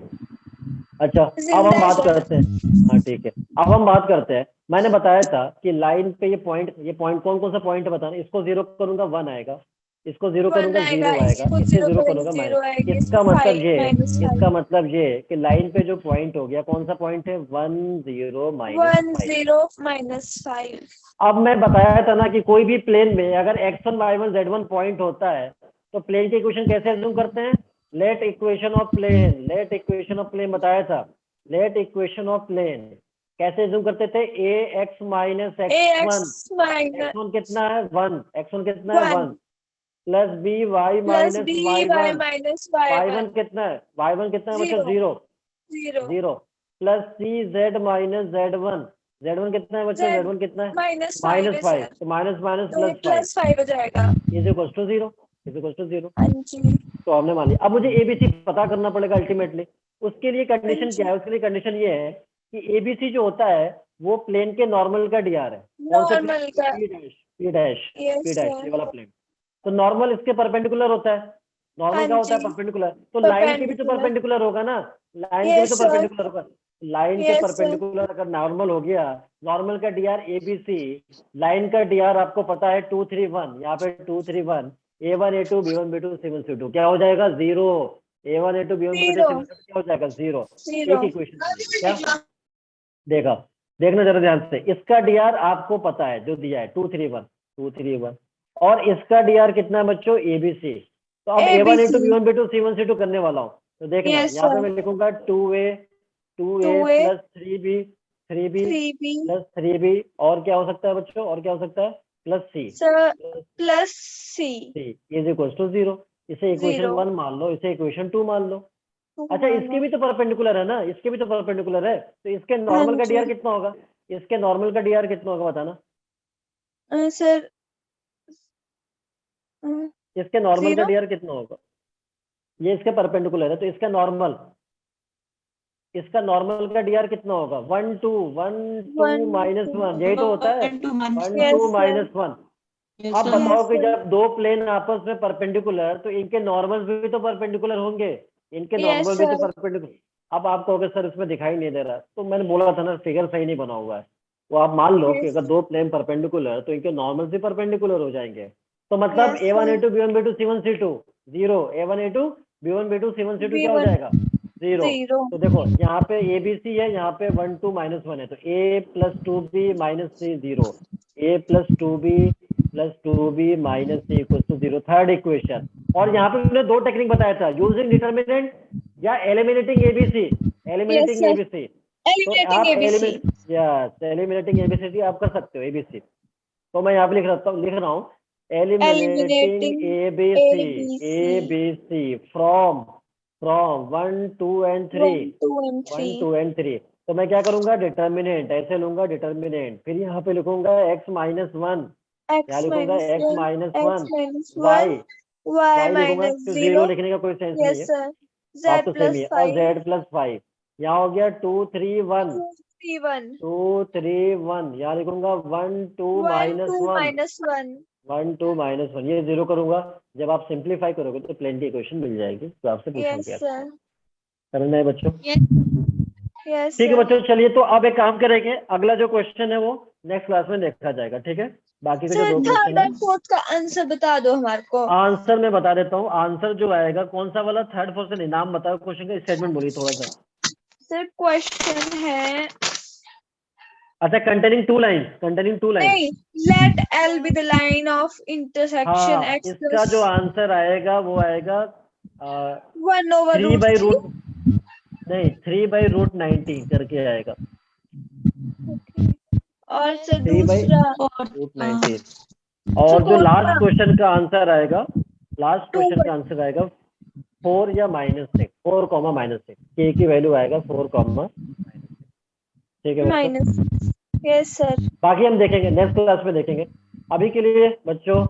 अच्छा अब जिंदा हम है बात सर। करते हैं। हाँ ठीक है, अब हम बात करते हैं। मैंने बताया था कि लाइन पे ये पॉइंट कौन कौन सा पॉइंट बताना। इसको 0 करूंगा 1 आएगा, इसको 0 1 करूंगा आएगा, 0 आएगा, इसको इसे 0 0 करेंगे करूंगा 0 माइनस। आएगी, इसका मतलब 5 ये माइनस 5। इसका मतलब ये कि लाइन पे जो पॉइंट हो गया, कौन सा पॉइंट है? 1 0 माइनस 1 5। 0 माइनस 5। अब मैं बताया था ना कि कोई भी प्लेन में अगर x1 y1 z1 पॉइंट होता है तो प्लेन की इक्वेशन कैसे एज्यूम करते हैं? Let equation of plane, let equation of plane बताया था। लेट इक्वेशन ऑफ प्लेन कैसे एज्यूम करते थे? ax minus x1, ax minus x1 कितना है? 1, x1 कितना है? 1 1 plus b y plus minus b y y1, minus y1 y1 कितना है? y1 कितना है बच्चों? 0 0 0 0 plus c z minus z1, z1 कितना है बच्चों? z z1 कितना है? माइनस 5 माइनस है 5, सर, तो माइनस माइनस तो ये प्लस 5 प्लस 5 हो जाएगा। Is equal to 0, is equal to 0। हाँ जी, तो हमने मान लिया। अब मुझे एबीसी पता करना पड़ेगा अल्टीमेटली। उसके लिए हाँ कंडीशन जी। क्या है? उसके लिए कंडीशन ये है कि एबीसी जो होता है वो प्लेन के नॉर्मल का डीआर है। कौन से प्लेन? नॉर्मल का, P dash, P dash, yes P dash, sir. ये वाला प्लेन। तो नॉर्मल इसके परपेंडिकुलर होता है। नॉर्मल हाँ क्या होता है? जी, परपेंडिकुलर। तो लाइन के भी तो परपेंडिकुलर, परपेंडिकुलर होगा ना, लाइन के भी तो यस सर, परपेंडिकुलर होगा। लाइन के यस सर। परपेंडिकुलर अगर नॉर्मल हो गया, नॉर्मल का डीआर एबीसी, लाइन का डीआर आपको पता है 2 3 1, यहाँ पे 2 3 1, A1 A2 B1 B2 C1 C2 क्या हो जाएगा? 0। A1 A2 B1 B2 0 C1 C2 क्या हो जाएगा? 0। 0 एक इक्वेशन क्या देखा? देखना जरा ध्यान से। इसका डीआर आपको पता है जो दिया है 2 3 1, 2 3 1, और इसका डीआर कितना है बच्चों? एबीसी। तो अब A1 A2 ABC, B1 B2 C1 C2 करने वाला हूँ। तो देखना यस यहाँ पे सर। मैं लिखूंगा 2A 2A 2a plus 3B 3B 3b plus 3B, और क्या हो सकता है बच्चों? और क्या हो सकता है? Plus C sir plus plus c C is equal to 0। इसे इक्वेशन 0 1 मान लो, इसे इक्वेशन 2 मान लो। अच्छा इसके मानो। भी तो परपेंडिकुलर है ना, इसके भी तो परपेंडिकुलर है। तो इसके हाँ नॉर्मल का जी, डीआर कितना होगा? इसके नॉर्मल का डीआर कितना होगा बताना? सर इसके नॉर्मल का 0 डीआर कितना होगा? ये इसके परपेंडिकुलर है तो इसका नॉर्मल का डीआर कितना होगा? 1 2 1 2 1 माइनस 1, यही तो होता है। 1 यस 2 सर, माइनस 1। Yes, अब sir. बताओ यस कि सर, जब दो प्लेन आपस में परपेंडिकुलर, तो इनके नॉर्मल भी तो परपेंडिकुलर होंगे, इनके यस नॉर्मल भी तो सर, परपेंडिकुलर। अब आप कहोगे सर इसमें दिखाई नहीं दे रहा, तो मैंने बोला था ना फिगर सही नहीं बना हुआ है। तो आप मान लो कि यस अगर दो प्लेन परपेंडिकुलर तो इनके नॉर्मल भी परपेंडिकुलर हो जाएंगे। तो मतलब yes A1 sir. A2 B1 B2 C1 C2 0, A1 A2 B1 B2 C1 C2 क्या हो B1 जाएगा? 0। 0 तो देखो यहाँ पे ABC है, यहाँ पे 1 2 माइनस 1 है, तो A plus 2B minus C 0, A plus 2B plus 2B minus C equal to 0, third equation. और यहाँ पे मैंने दो टेक्निक बताया था, यूजिंग डिटर्मिनेंट या eliminating ABC. Yes eliminating sir, ABC, तो एलिमिनेटिंग आप ABC, एलिमिनेटिंग एबीसी आप कर सकते हो एबीसी। तो मैं यहाँ पे लिख रहा हूँ eliminating eliminating ABC, ABC, ABC from 1 2 and 3, 1 2 and 1 3, 2 and 3। तो मैं क्या करूंगा? डिटर्मिनेंट ऐसे लूंगा, डिटर्मिनेंट, फिर यहाँ पे लिखूंगा x माइनस 1, यहाँ x लिखूंगा minus x 1, minus x 1, minus y 1, y y लिखूंगा, minus तो 0 0, लिखने का कोई सेंस नहीं yes है, sir, बात z तो सेम ही plus है। और 5, z प्लस 5, यहाँ हो गया 2 3 1, 2 3 1, 2 3 1, यहाँ लिखूंगा 1 2 1 माइनस 2 1, minus 1, 1 2 माइनस 1, ये 0 करूंगा। जब आप सिंप्लीफाई करोगे तो प्लेन की इक्वेशन मिल जाएगी। तो आपसे पूछा yes गया sir, करना है बच्चों। yes ठीक है sir. बच्चों, चलिए तो अब एक काम करेंगे, अगला जो क्वेश्चन है वो नेक्स्ट क्लास में देखा जाएगा। ठीक है, बाकी के जो सर दो थर्ड क्वेश्चन है और फोर्थ का आंसर बता दो हमारे को। आंसर मैं बता देता हूँ। आंसर जो आएगा कौन सा वाला? थर्ड फोर्थ से नाम बताओ, क्वेश्चन का स्टेटमेंट बोलिए थोड़ा सा। सर क्वेश्चन है, अच्छा, कंटेनिंग टू लाइन। नहीं, let L be the line of intersection हाँ, x इसका plus जो आंसर आएगा वो आएगा 1 over 3 root बाई 3, रूट, नहीं 3 बाई रूट 90 करके आएगा, और सर 3 बाई दूसरा रूट 90। सर और जो लास्ट फोर्थ क्वेश्चन का आंसर आएगा, लास्ट 2 क्वेश्चन का आंसर आएगा 4 या -6, 4 कॉमा -6, k की वैल्यू आएगा 4 कॉमा -6। ठीक है बच्चों, minus, yes sir. बाकी हम देखेंगे नेक्स्ट क्लास में देखेंगे। अभी के लिए बच्चों